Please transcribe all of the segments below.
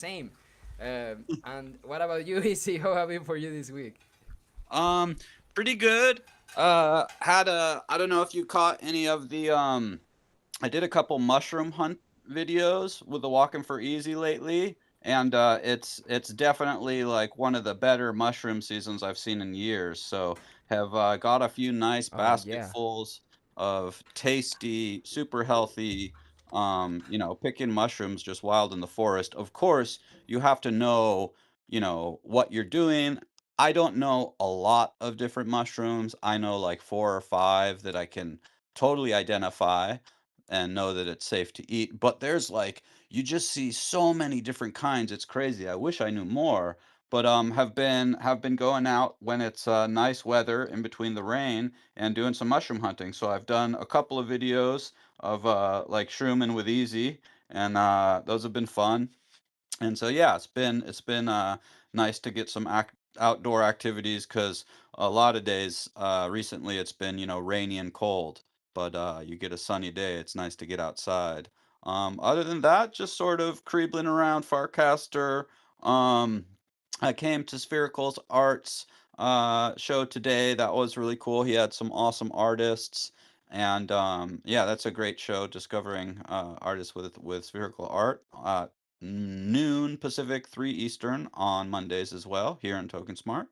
Same. And what about you, Izzy? How have been for you this week? Um, Pretty good. Had a I don't know if you caught any of the I did a couple mushroom hunt videos with the Walking for Easy lately, and it's definitely like one of the better mushroom seasons I've seen in years. So have got a few nice Oh yeah. basketfuls of tasty, super healthy, picking mushrooms just wild in the forest. Of course, you have to know, what you're doing. I don't know a lot of different mushrooms. I know like four or five that I can totally identify and know that it's safe to eat. But there's like you just see so many different kinds. It's crazy. I wish I knew more. But have been going out when it's nice weather in between the rain and doing some mushroom hunting. So I've done a couple of videos of like shrooming with Easy, and those have been fun. And so yeah, it's been nice to get some outdoor activities because a lot of days recently it's been rainy and cold, but you get a sunny day, it's nice to get outside. Other than that, just sort of creebling around Farcaster. Um, I came to Spherical's Arts show today. That was really cool. He had some awesome artists. And yeah, that's a great show discovering artists with spherical art. Noon Pacific, 3 Eastern on Mondays as well here in Token Smart.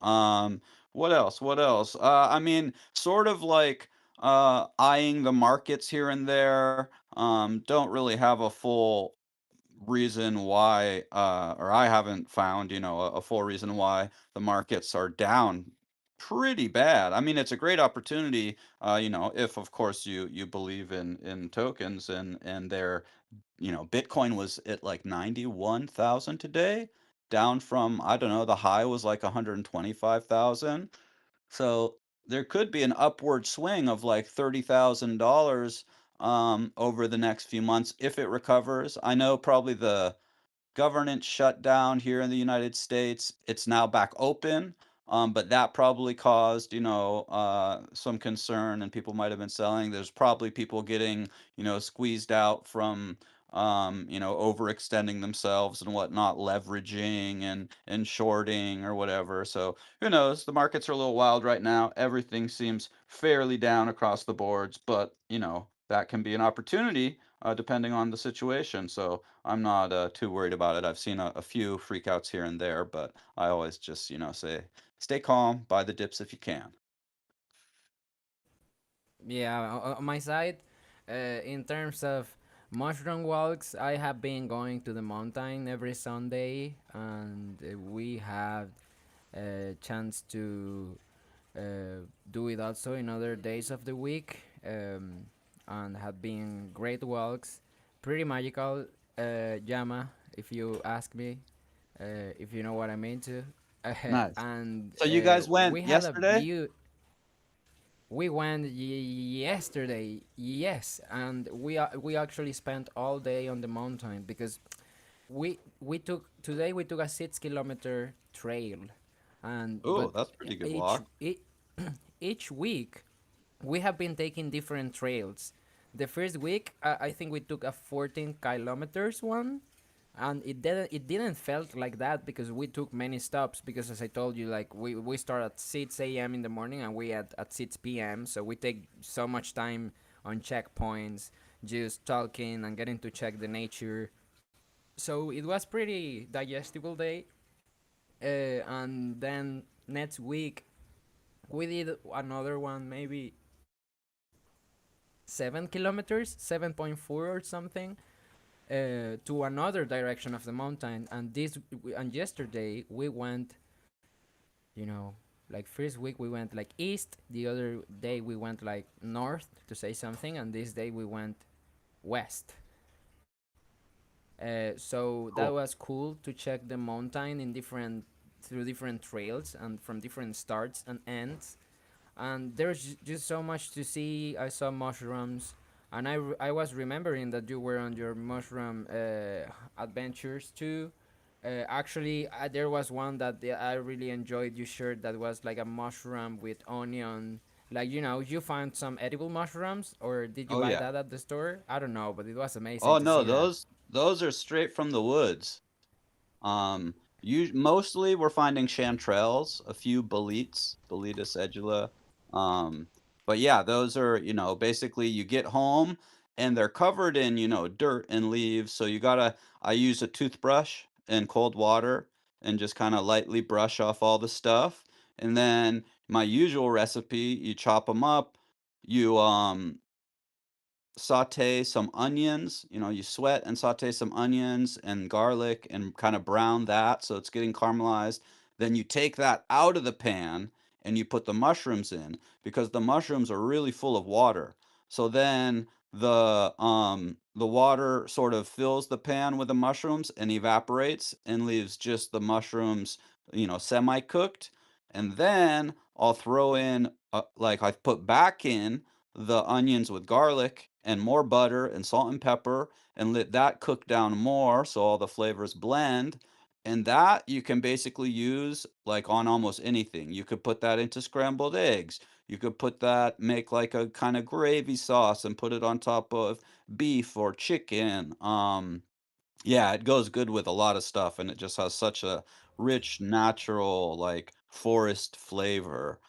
Um, what else? What else? I mean, sort of like eyeing the markets here and there. Don't really have a full reason why, or I haven't found, a full reason why the markets are down pretty bad. I mean, it's a great opportunity, if of course you believe in tokens and their Bitcoin was at like 91,000 today, down from, I don't know, the high was like 125,000. So there could be an upward swing of like $30,000 over the next few months if it recovers. I know probably the governance shutdown here in the United States. It's now back open, but that probably caused, some concern, and people might have been selling. There's probably people getting, squeezed out from, overextending themselves and whatnot, leveraging and shorting or whatever. So who knows? The markets are a little wild right now. Everything seems fairly down across the boards, but that can be an opportunity depending on the situation. So I'm not too worried about it. I've seen a few freakouts here and there, but I always just, say, stay calm, buy the dips if you can. Yeah, on my side, in terms of mushroom walks, I have been going to the mountain every Sunday, and we have a chance to do it also in other days of the week, and have been great walks, pretty magical, Yama, if you ask me, if you know what I mean to. Nice. And So you guys we went had a yesterday? view. We went yesterday, yes, and we actually spent all day on the mountain because we took a 6 kilometer trail, and Oh, but that's pretty good each walk. each, each week we have been taking different trails. The first week, I think we took a 14 kilometers one, and it didn't felt like that because we took many stops because as I told you, like we start at 6 a.m. in the morning and we at 6 p.m., so we take so much time on checkpoints just talking and getting to check the nature. So it was pretty digestible day. And then next week we did another one, maybe 7 kilometers, 7.4 or something, to another direction of the mountain. And yesterday we went, you know, like first week we went like east, the other day we went like north to say something, and this day we went west. So that Cool. was cool to check the mountain in different through different trails and from different starts and ends. And there's just so much to see. I saw mushrooms, and I was remembering that you were on your mushroom adventures too. Actually, there was one that I really enjoyed. You shared that was like a mushroom with onion. Like you found some edible mushrooms, or did you Oh buy yeah. that at the store? I don't know, but it was amazing Oh to no, see that. those are straight from the woods. Um, Mostly we're finding chanterelles, a few Boletus edula. Um, but yeah, those are, basically you get home and they're covered in, dirt and leaves. So I use a toothbrush and cold water and just kind of lightly brush off all the stuff. And then my usual recipe, you chop them up, you saute some onions, you sweat and saute some onions and garlic and kind of brown that so it's getting caramelized. Then you take that out of the pan and you put the mushrooms in because the mushrooms are really full of water. So then the water sort of fills the pan with the mushrooms and evaporates and leaves just the mushrooms, semi cooked. And then I'll throw in like I've put back in the onions with garlic and more butter and salt and pepper and let that cook down more so all the flavors blend. And that you can basically use like on almost anything. You could put that into scrambled eggs. You could put that, make like a kind of gravy sauce and put it on top of beef or chicken. Yeah, it goes good with a lot of stuff, and it just has such a rich, natural, like forest flavor.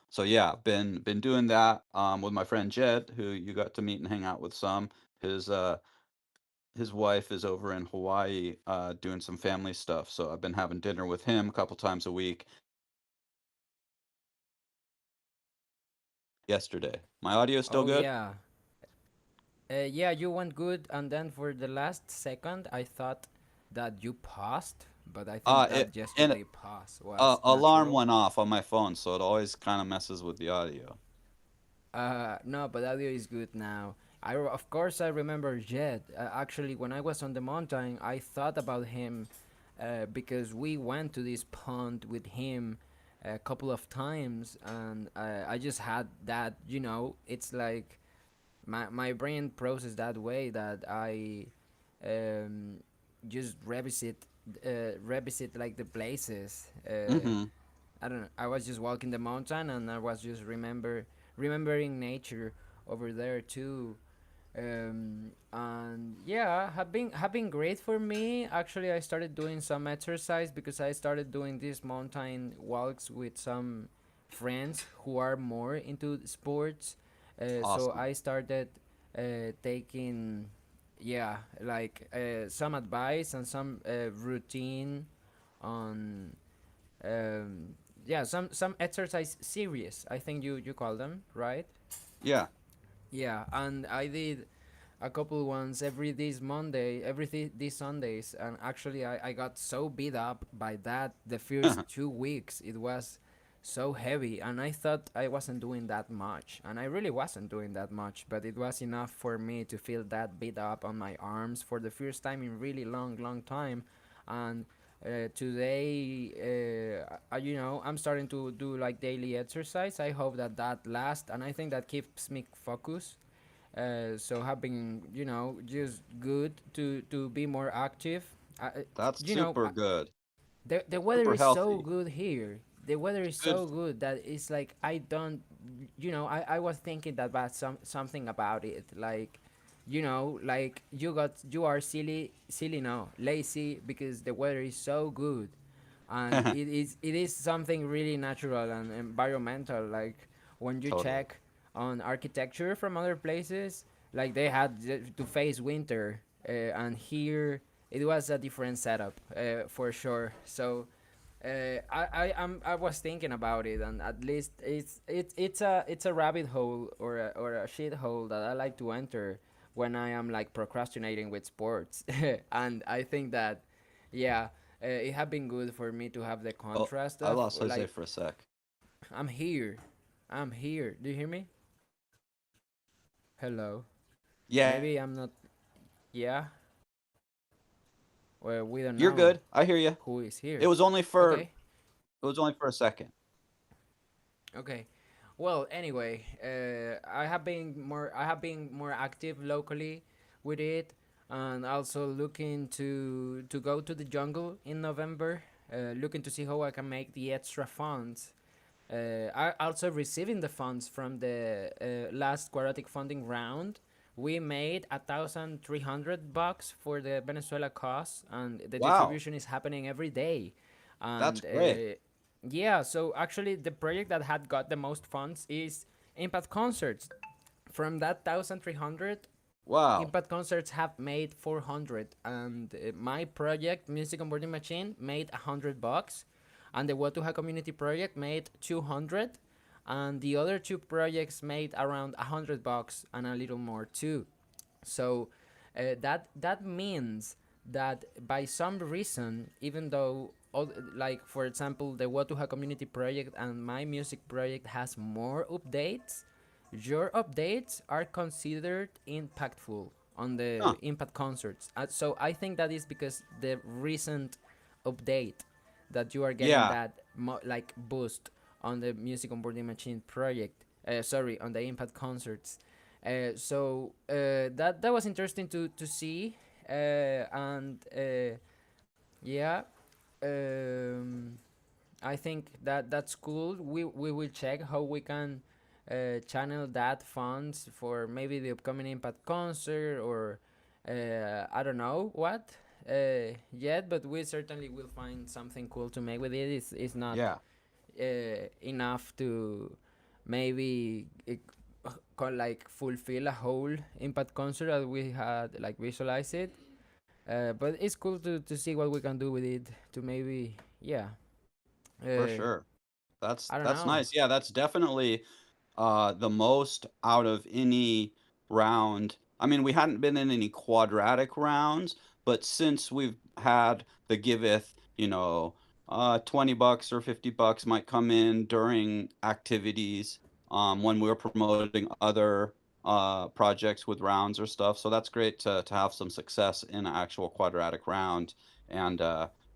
So yeah, been doing that with my friend Jed, who you got to meet and hang out with some. His uh his wife is over in Hawaii doing some family stuff, so I've been having dinner with him a couple times a week. Yesterday, my audio still Oh good? yeah. Yeah, you went good, and then for the last second, I thought that you paused, but I think that It and yesterday pause was alarm natural. went off on my phone, so it always kind of messes with the audio. No, but audio is good now. Of course, I remember Jed. Actually, when I was on the mountain, I thought about him because we went to this pond with him a couple of times, and I just had that. It's like my brain processed that way that I um, just revisit like the places. Mm-hmm. I don't know. I was just walking the mountain and I was just remembering nature over there too. And yeah, have been great for me. Actually, I started doing some exercise because I started doing these mountain walks with some friends who are more into sports. So Awesome. I started taking, yeah, like some advice and some routine on um, yeah, some exercise series. I think you call them, right? Yeah. Yeah, and I did a couple ones these Sundays, and actually I got so beat up by that the first 2 weeks. It was so heavy, and I thought I wasn't doing that much, and I really wasn't doing that much, but it was enough for me to feel that beat up on my arms for the first time in really long time. And today, I'm starting to do like daily exercise. I hope that lasts, and I think that keeps me focused. So having just good to be more active. That's You know, super good. the weather Super is so healthy. good here. The weather is Good. so good that it's like I don't, I was thinking that about something about it, like, like you are silly, no, lazy because the weather is so good, and it is something really natural and environmental. Like when you Totally. check on architecture from other places, like they had to face winter, and here it was a different setup for sure. So I was thinking about it, and at least it's a rabbit hole or a shit hole that I like to enter when I am like procrastinating with sports, and I think that, yeah, it have been good for me to have the Oh, contrast I of lost Jose like for a sec. I'm here, I'm here. Do you hear me? Hello. Yeah, Maybe I'm not. Yeah. Well, we don't you're know good. I hear you. who is It here. was only for Okay. it was only for a second. Okay. Well, anyway, I have been more active locally with it, and also looking to go to the jungle in November. Looking to see how I can make the extra funds. I also receiving the funds from the last quartertic funding round, we made $1,300 for the Venezuela cause, and the Wow, distribution is happening every day. that's And great. yeah, so actually, the project that had got the most funds is Impact Concerts. From that 1,300, Wow. Impact Concerts have made 400, and my project, Music and Boarding Machine, made $100, and the Watuha Community Project made 200, and the other two projects made around $100 and a little more too. So that means that by some reason, even though all, like for example the Watuha Community Project and my music project has more updates, your updates are considered impactful on Huh. the Impact Concerts. So I think that is because the recent update that you are getting Yeah. that like boost on the Music on Boarding Machine project. Sorry, on the Impact Concerts. That was interesting to see, and yeah, um, I think that that's cool. We will check how we can channel that funds for maybe the upcoming Impact concert or I don't know what yet, but we certainly will find something cool to make with it. It's not Yeah. enough to maybe like fulfill a whole Impact concert as we had like visualized it. But it's cool to see what we can do with it to maybe yeah. For Uh, sure. I don't That's know. nice. Yeah, that's definitely the most out of any round. I mean, we hadn't been in any quadratic rounds, but since we've had the giveth, $20 or $50 might come in during activities, when we were promoting other projects with rounds or stuff. So that's great to have some success in an actual quadratic round. And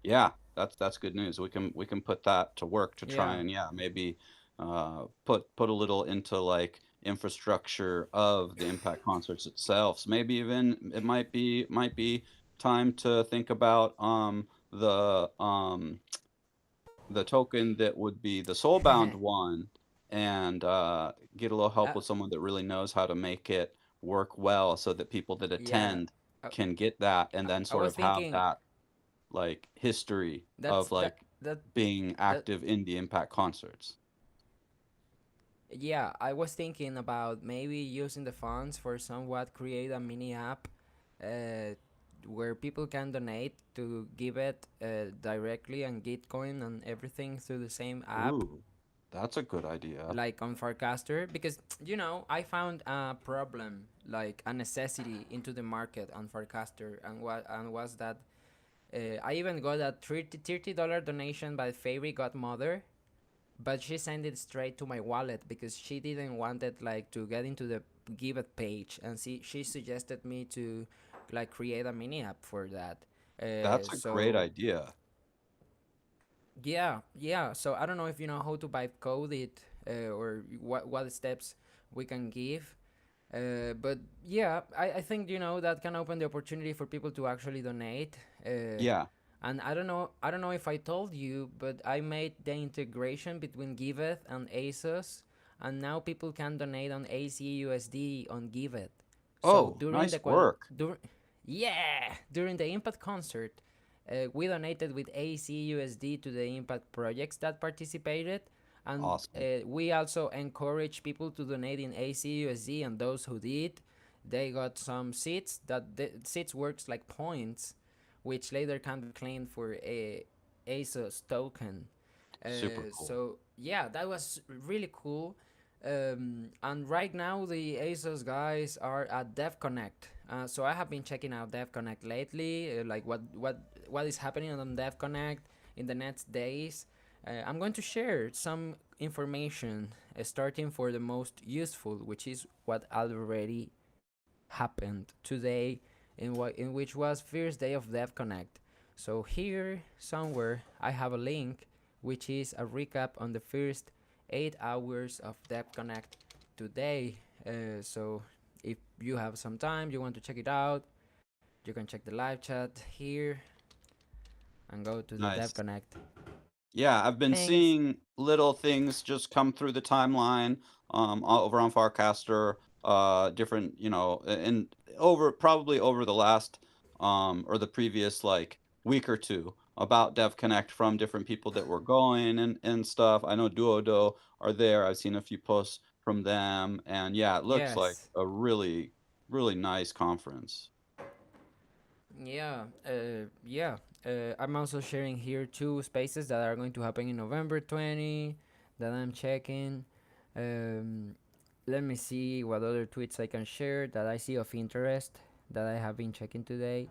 yeah, that's good news. We can put that to work to try Yeah. and yeah, maybe put a little into like infrastructure of the Impact concerts itself. So maybe even it might be time to think about the token that would be the soulbound one, and get a little help uh, with someone that really knows how to make it work well so that people that yeah. attend I, can get that and then I sort was of have thinking that like history that's of that like that being that active in the Impact concerts. yeah, I was thinking about maybe using the funds for somewhat create a mini app uh, where people can donate to give it directly and Gitcoin and everything through the same app, Ooh, that's a good idea. like on Farcaster, because I found a problem, like a necessity into the market on Farcaster, and was that I even got a $30 donation by Fairy Godmother, but she sent it straight to my wallet because she didn't want it like to get into the give it page, and she suggested me to like create a mini app for that. That's a great So idea. yeah. So I don't know if you know how to byte code it or what steps we can give. But yeah, I think that can open the opportunity for people to actually donate. Yeah. And I don't know if I told you, but I made the integration between Giveth and ASOS, and now people can donate on ACUSD on Giveth. So Oh, nice work. during the Impact concert, we donated with ACUSD to the Impact projects that participated, and Awesome. we also encourage people to donate in ACUSD, and those who did, they got some seats. That the seats works like points, which later can be claimed for a ASOS token. Super cool. So yeah, that was really cool. And right now the ASOS guys are at DevConnect. So I have been checking out DevConnect lately, like what is happening on DevConnect in the next days. I'm going to share some information, starting for the most useful, which is what already happened today, in which was first day of DevConnect. So here somewhere I have a link, which is a recap on the first 8 hours of DevConnect today. So if you have some time, you want to check it out, you can check the live chat here and go to the Nice. DevConnect Yeah, I've been things. seeing little things just come through the timeline over on Farcaster. different, and over probably over the last or the previous like week or two about Dev Connect from different people that were going and stuff. I know Duodo are there. I've seen a few posts from them, and yeah, it looks like Yes. a really really nice conference. Yeah, yeah. I'm also sharing here two spaces that are going to happen in November 20 that I'm checking. Um, Let me see what other tweets I can share that I see of interest that I have been checking today.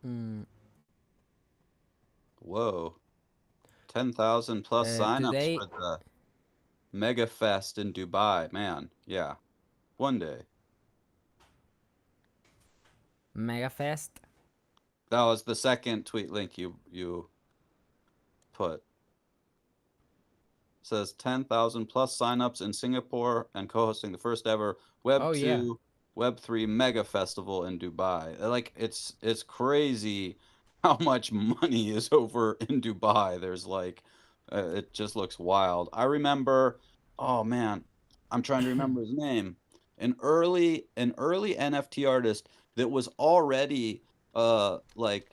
Mm, Whoa, 10,000 plus signups Today, for the Mega Fest in Dubai, man. Yeah, one day. MegaFest. That was the second tweet link you put. Says 10,000 plus signups in Singapore and co-hosting the first ever Web Oh, yeah. 2, Web 3 mega festival in Dubai. Like it's crazy how much money is over in Dubai. There's like it just looks wild. I remember, oh man, I'm trying to remember his name. An early NFT artist that was already like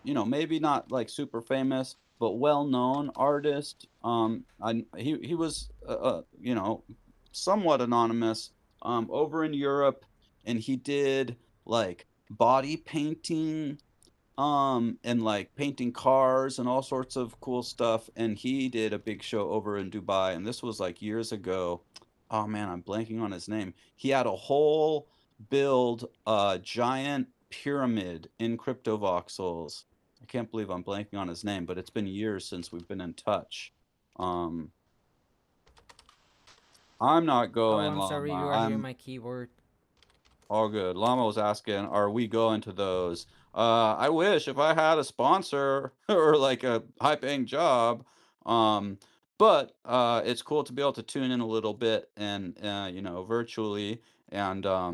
maybe not like super famous but well-known artist. He was somewhat anonymous over in Europe, and he did like body painting and like painting cars and all sorts of cool stuff. And he did a big show over in Dubai, and this was like years ago. Oh man, I'm blanking on his name. He had a whole build giant pyramid in CryptoVoxels. I can't believe I'm blanking on his name, but it's been years since we've been in touch. Um, I'm not Oh, going, I'm sorry, you Llama. are hearing I'm my keyboard. all good. Llama was asking, are we going to those? I wish if I had a sponsor or like a high paying job. Um, but it's cool to be able to tune in a little bit and virtually. And I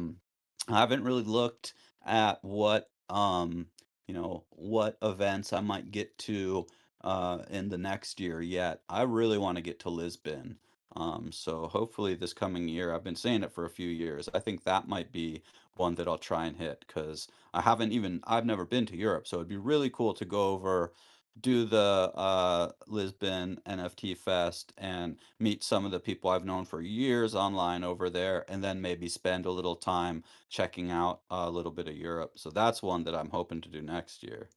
haven't really looked at what events I might get to in the next year yet. I really want to get to Lisbon. So hopefully this coming year, I've been saying it for a few years. I think that might be one that I'll try and hit because I've never been to Europe, so it'd be really cool to go over, do the Lisbon NFT Fest and meet some of the people I've known for years online over there, and then maybe spend a little time checking out a little bit of Europe. So that's one that I'm hoping to do next year.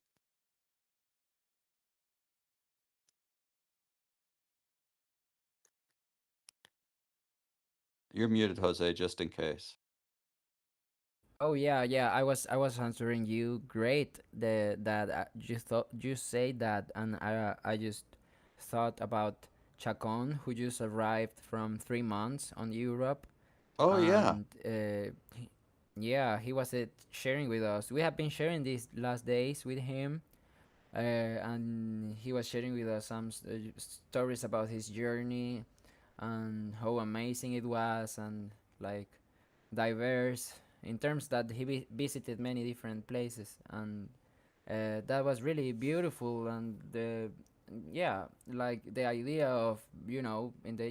You're muted, Jose, just in case. Oh yeah, yeah. I was answering you. Great. You say that, and I just thought about Chacon, who just arrived from 3 months on Europe, Oh yeah. and yeah, he was sharing with us. We have been sharing these last days with him, and he was sharing with us some stories about his journey and how amazing it was, and like diverse in terms that he visited many different places, and that was really beautiful. And the yeah, like the idea of in the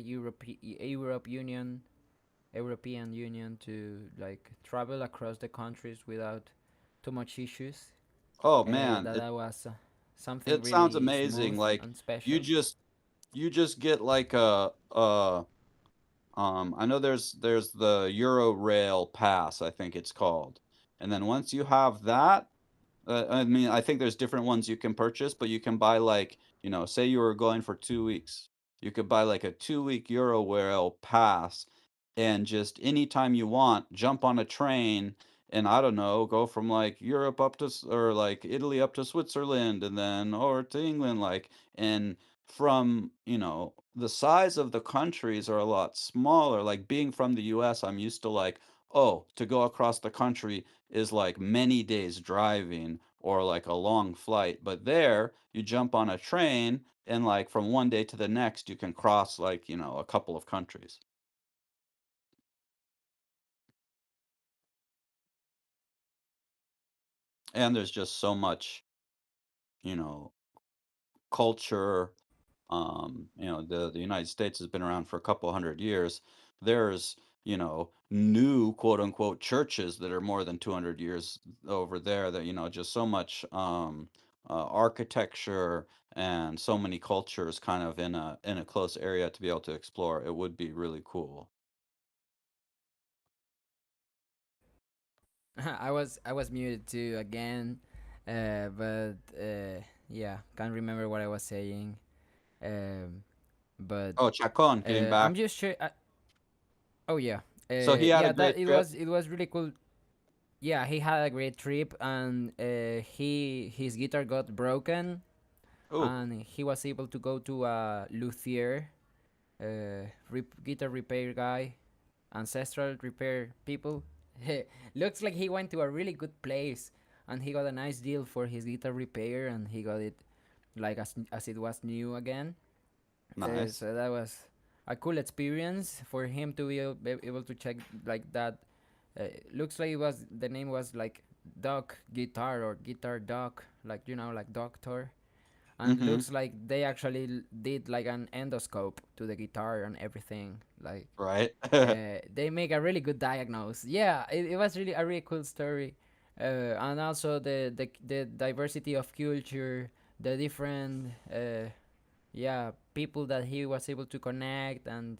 European Union to like travel across the countries without too much issues. Oh That man, that was something it sounds really amazing. smooth Like and you special. just you just get like I know there's the Euro Pass, I think it's called. And then once you have that, I mean, I think there's different ones you can purchase, but you can buy like, say you were going for 2 weeks. You could buy like a 2 week Euro pass and just anytime you want, jump on a train and I don't know, go from like Europe up to or like Italy up to Switzerland and then or to England like and from, the size of the countries are a lot smaller. Like being from the US, I'm used to like, oh, to go across the country is like many days driving or like a long flight. But there, you jump on a train and like from one day to the next, you can cross like, a couple of countries. And there's just so much, you know, culture. The United States has been around for a couple hundred years. There's, new quote unquote churches that are more than 200 years over there, that just so much architecture and so many cultures kind of in a close area to be able to explore. It would be really cool. I was muted too again, but yeah, can't remember what I was saying. Um, but Oh, Chacon getting I'm back. just sure. Oh yeah, So he had a yeah. That great trip. it was really cool. Yeah, he had a great trip, and his guitar got broken, Oh, and he was able to go to a luthier, guitar repair guy, ancestral repair people. Looks like he went to a really good place, and he got a nice deal for his guitar repair, and he got it like as it was new again. nice. So that was a cool experience for him to be able to check like that. Looks like it was the name was like Doc Guitar or Guitar Doc, like like Doctor. And Mm-hmm. looks like they actually did like an endoscope to the guitar and everything. Like Right. they make a really good diagnose. Yeah, it was really a really cool story, and also the diversity of culture, the different yeah people that he was able to connect, and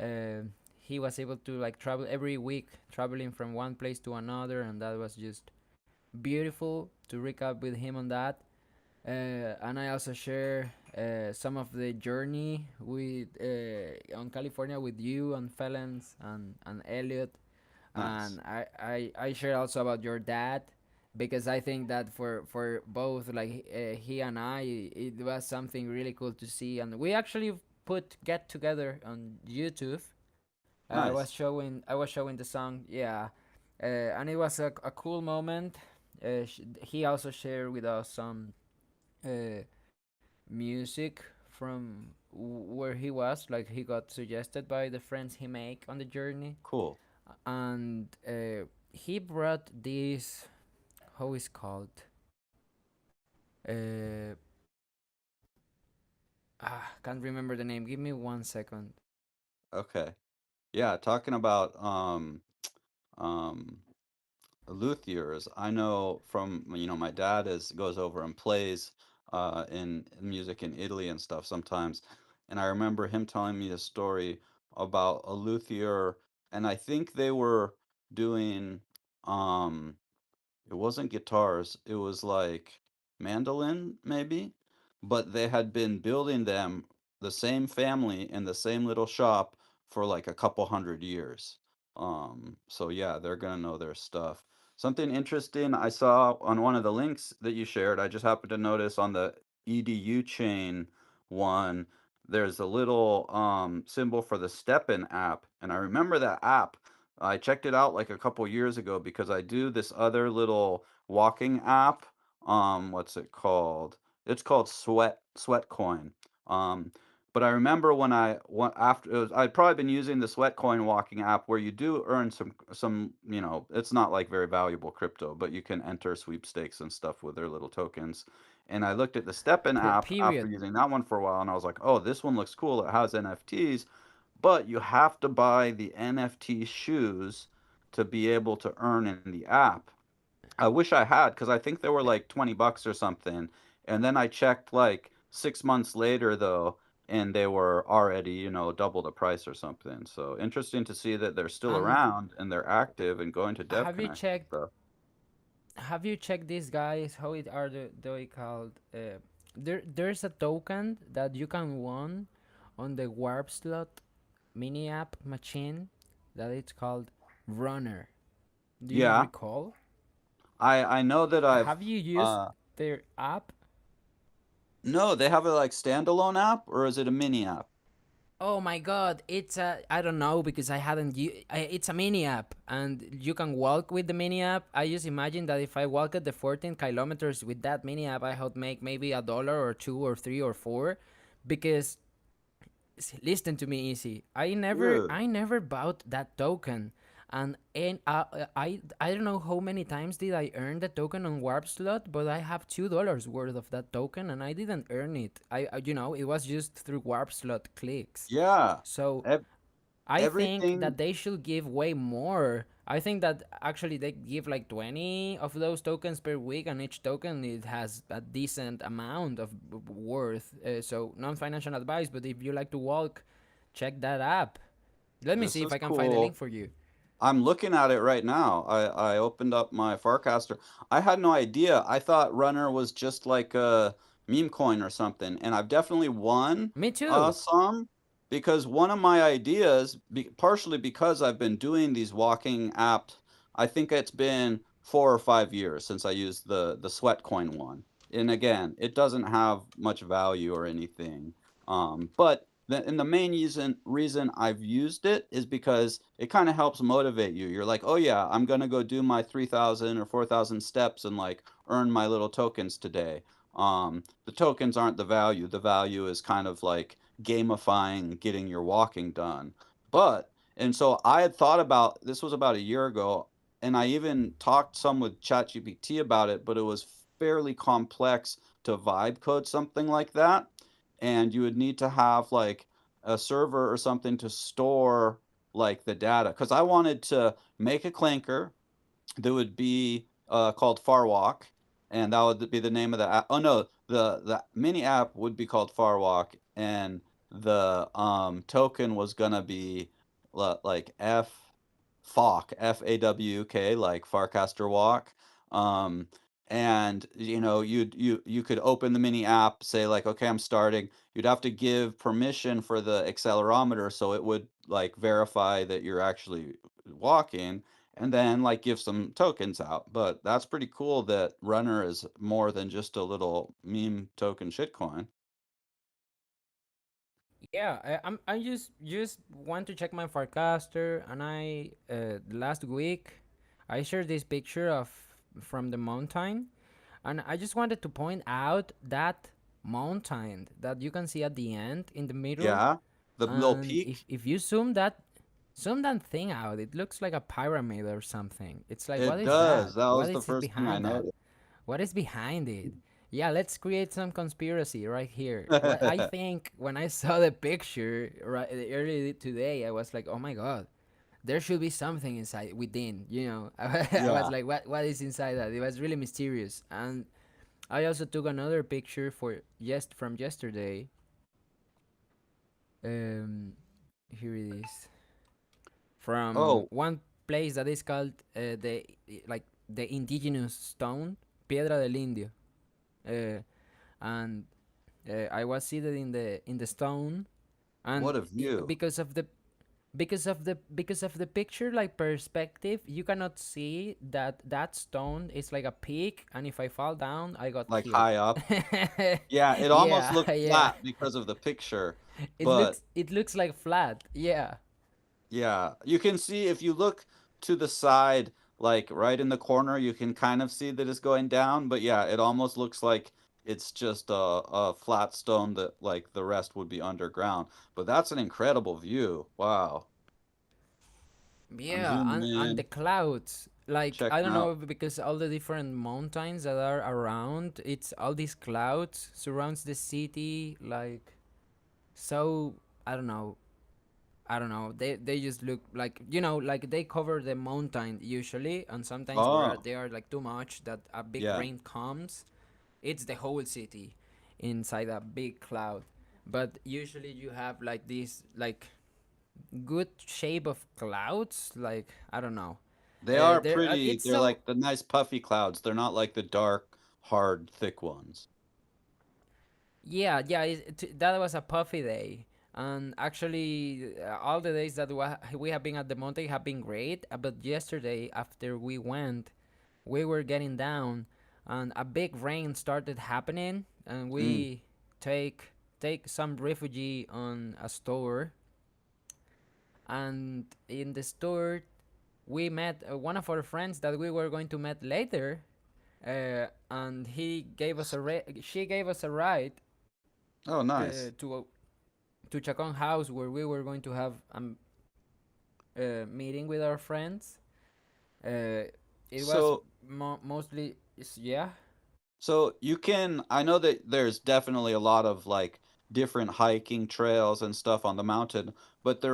uh, he was able to like travel every week, traveling from one place to another, and that was just beautiful to recap with him on that. And I also share some of the journey with on California with you and Felens and Elliot, Nice. and I share also about your dad, because I think that for both like he and I, it was something really cool to see, and we actually put get together on YouTube. Nice. I was showing the song, yeah, and it was a cool moment. He also shared with us some uh, music from where he was, like he got suggested by the friends he make on the journey, Cool. and he brought this, how is called, uh can't remember the name, give me 1 second. Okay. Yeah, talking about um luthiers. I know from, my dad is goes over and plays in music in Italy and stuff sometimes. And I remember him telling me a story about a luthier, and I think they were doing um it wasn't guitars, it was like mandolin, maybe, but they had been building them, the same family in the same little shop, for like a couple hundred years. So yeah, they're gonna know their stuff. Something interesting I saw on one of the links that you shared, I just happened to notice on the EDU chain one, there's a little symbol for the Steppen app, and I remember that app. I checked it out like a couple years ago because I do this other little walking app. What's it called? It's called Sweatcoin. Um, but I remember when after I'd probably been using the Sweatcoin walking app, where you do earn some, it's not like very valuable crypto, but you can enter sweepstakes and stuff with their little tokens. And I looked at the Steppen app after Period. using that one for a while, and I was like, oh, this one looks cool. It has NFTs, but you have to buy the NFT shoes to be able to earn in the app. I wish I had, because I think they were like 20 bucks or something. And then I checked like 6 months later though, and they were already, double the price or something. So interesting to see that they're still And around and they're active and going to Dev have you Connect and checked stuff. these guys, how it are they called, there's a token that you can won on the warp slot mini app machine, that it's called Runner. Do you Yeah, recall? I know that I've Have you used uh their app? no, they have a like standalone app, or is it a mini app? Oh my god, it's a, I don't know because I hadn't it's a mini app, and you can walk with the mini app. I just imagine that if I walk at the 14 kilometers with that mini app, I would make maybe $1 or two or three or four, because listen to me easy. Dude. I never bought that token, and I don't know how many times did I earn the token on Warp Slot, but I have $2 worth of that token, and I didn't earn it. It was just through Warp Slot clicks. Yeah. So Ev- I think everything. that they should give way more. I think that actually they give like 20 of those tokens per week, and each token it has a decent amount of worth. So non-financial advice, but if you like to walk, check that app. Let me This see if is I can find the link cool. for you. I'm looking at it right now. I opened up my Farcaster. I had no idea. I thought Runner was just like a meme coin or something, and I've definitely won Me too. some because one of my ideas, partially because I've been doing these walking apps. I think it's been 4 or 5 years since I used the Sweat Coin one, and again, it doesn't have much value or anything. But and the main reason I've used it is because it kind of helps motivate you. You're like, oh yeah, I'm gonna go do my 3,000 or 4,000 steps and like earn my little tokens today. The tokens aren't the value. The value is kind of like gamifying getting your walking done. And so I had thought about this was about a year ago, and I even talked some with ChatGPT about it, but it was fairly complex to vibe code something like that, and you would need to have like a server or something to store like the data. Because I wanted to make a clanker that would be called Farwalk, and that would be the name of the app. Oh no, the mini app would be called Farwalk, and the token was gonna be like FAWK, like Farcaster Walk. Um, and you could open the mini app, say like, okay, I'm starting. You'd have to give permission for the accelerometer so it would like verify that you're actually walking, and then like give some tokens out. But that's pretty cool that Runner is more than just a little meme token shitcoin. Yeah, I just want to check my forecaster, and I last week I shared this picture of from the mountain, and I just wanted to point out that mountain that you can see at the end in the middle. Yeah, the little And peak. if you zoom that thing out, it looks like a pyramid or something. It's like, what It is does. that? That What was the is it first thing I behind that? noticed. What is behind it? Yeah, let's create some conspiracy right here. What I think when I saw the picture right early today, I was like, oh my god, there should be something inside within. I was Yeah. like, what is inside that? It was really mysterious. And I also took another picture for just from yesterday. Um, Here it is, from Oh, one place that is called the indigenous stone, Piedra del Indio. Uh, and I was seated in the stone, what and a view. because of the picture like perspective, you cannot see that that stone is like a peak, and if I fall down, I got Like killed. high up. Yeah, it almost Yeah, looked yeah. flat because of the picture, It but looks like flat. Yeah. yeah, you can see if you look to the side, like right in the corner, you can kind of see that it's going down. But yeah, it almost looks like it's just a flat stone that like the rest would be underground. But that's an incredible view. Wow. I'm Yeah, zooming and the in, clouds. Like, I checking don't know out. if because all the different mountains that are around, it's all these clouds surrounds the city. Like, so I don't know. I don't know. They just look like, like they cover the mountain usually, and sometimes where Oh, they are like too much that a big yeah. rain comes, it's the whole city inside a big cloud. But usually you have like this like good shape of clouds. Like, I don't know. They are There pretty. it's They're so like the nice puffy clouds. They're not like the dark, hard, thick ones. Yeah, that was a puffy day. And actually, all the days that we have been at the mountain have been great. But yesterday, after we went, we were getting down, and a big rain started happening, and Mm, we take some refugee on a store. And in the store, we met one of our friends that we were going to meet later, and she gave us a ride oh, nice. to Chacon House, where we were going to have a meeting with our friends. Uh, it was So yeah. So you can, I know that there's definitely a lot of like different hiking trails and stuff on the mountain. But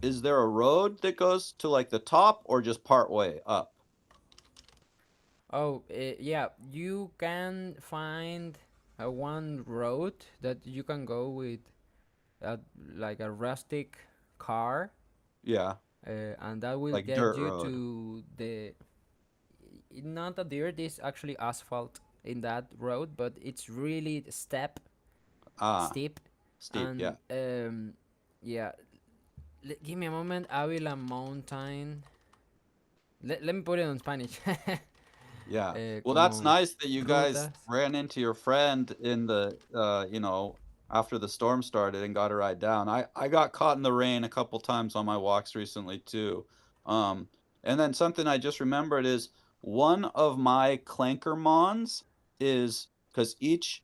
is there a road that goes to like the top or just part way up? Oh, yeah, you can find one road that you can go with, uh, like a rustic car, Yeah, and that will like get dirt you road. to the, not a dirt, is actually asphalt in that road, but it's really Ah, steep, steep. Yeah, and yeah. Give me a moment. Avila Mountain. Let me put it on Spanish. yeah. Well, that's Como nice that you guys rutas. ran into your friend in the after the storm started and got a ride down. I got caught in the rain a couple times on my walks recently too. Um, and then something I just remembered is one of my clankermons is because each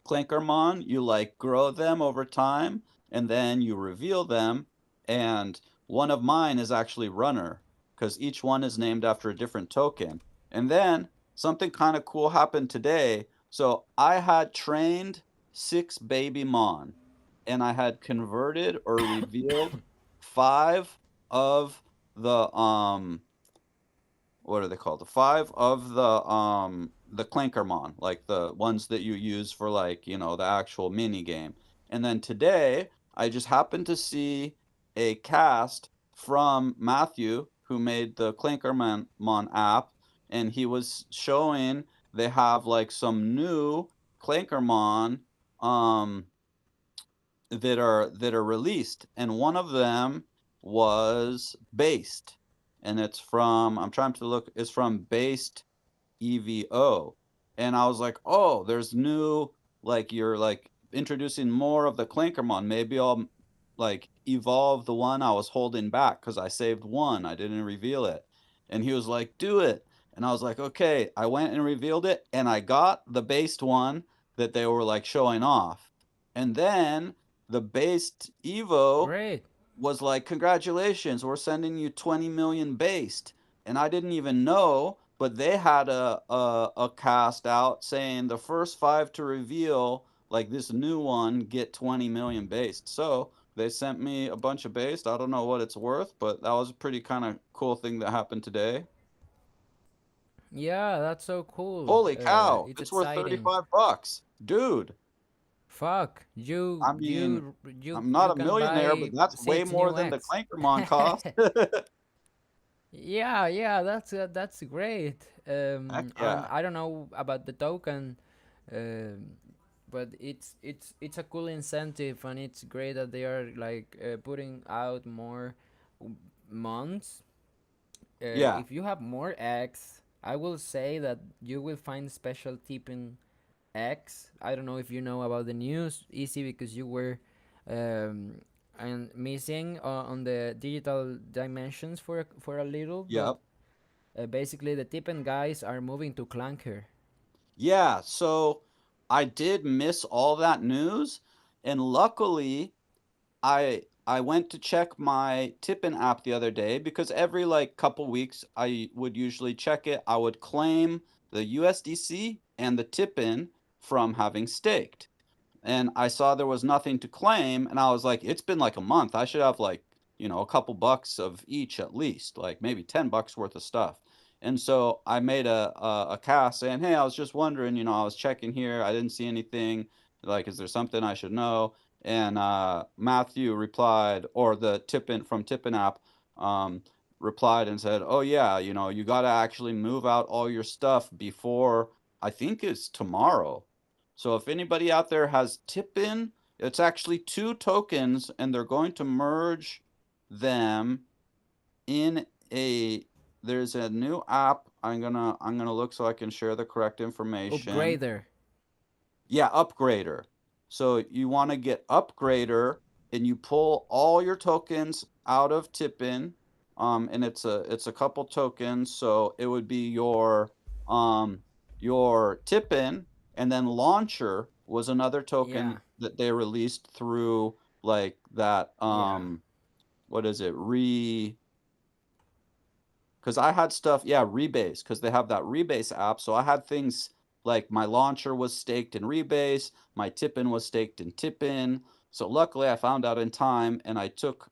clankermon, you like grow them over time and then you reveal them. And one of mine is actually Runner because each one is named after a different token. And then something kind of cool happened today. So I had trained 6 baby mon and I had converted or revealed 5 of the what are they called? The 5 of the Clankermon, like the ones that you use for like, the actual mini game. And then today, I just happened to see a cast from Matthew, who made the Clankermon app, and he was showing they have like some new Clankermon um that are released, and one of them was Based, and I'm trying to look, it's from Based EVO, and I was like, oh, there's new, like you're like introducing more of the Clankermon. Maybe I'll like evolve the one I was holding back because I saved one, I didn't reveal it, and he was like, do it, and I was like, okay. I went and revealed it, and I got the Based one that they were like showing off, and then the Based Evo Great. was like, congratulations, we're sending you 20 million based. And I didn't even know, but they had a cast out saying the first 5 to reveal like this new one get 20 million based. So they sent me a bunch of based. I don't know what it's worth, but that was a pretty kind of cool thing that happened today. Yeah, that's so cool. Holy cow, It's it's worth exciting. $35. Dude, Fuck, I mean, I'm not you a can millionaire, but buy that's way six more new than the eggs. Clankermon cost. Yeah, yeah, that's great. Heck And yeah. I don't know about the token, but it's a cool incentive, and it's great that they are like putting out more months. Yeah. If you have more eggs, I will say that you will find special tipping eggs. I don't know if you know about the news, easy, because you were um, and missing on the digital dimensions for a little, but Yep. basically the tipping guys are moving to Clanker. Yeah, so I did miss all that news, and luckily I went to check my Tippin app the other day because every like couple weeks I would usually check it. I would claim the USDC and the Tippin from having staked. And I saw there was nothing to claim, and I was like, it's been like a month. I should have like, a couple bucks of each at least, like maybe $10 worth of stuff. And so I made a cast saying, hey, I was just wondering, I was checking here, I didn't see anything. Like, is there something I should know? And Matthew replied, or the Tippin from Tippin app um, replied and said, oh yeah, you got to actually move out all your stuff before, I think it's tomorrow. So if anybody out there has Tip-In, it's actually 2 tokens, and they're going to merge them in a. There's a new app. I'm gonna look so I can share the correct information. Upgrader. Yeah, Upgrader. So you want to get Upgrader, and you pull all your tokens out of Tip-In, and it's a couple tokens. So it would be your Tip-In, and then Launcher was another Yeah, token that they released through like that. yeah, What is it? Because I had stuff, yeah, Rebase, because they have that Rebase app. So I had things Like my launcher was staked in Rebase, my tip-in was staked in tip-in. So luckily I found out in time and I took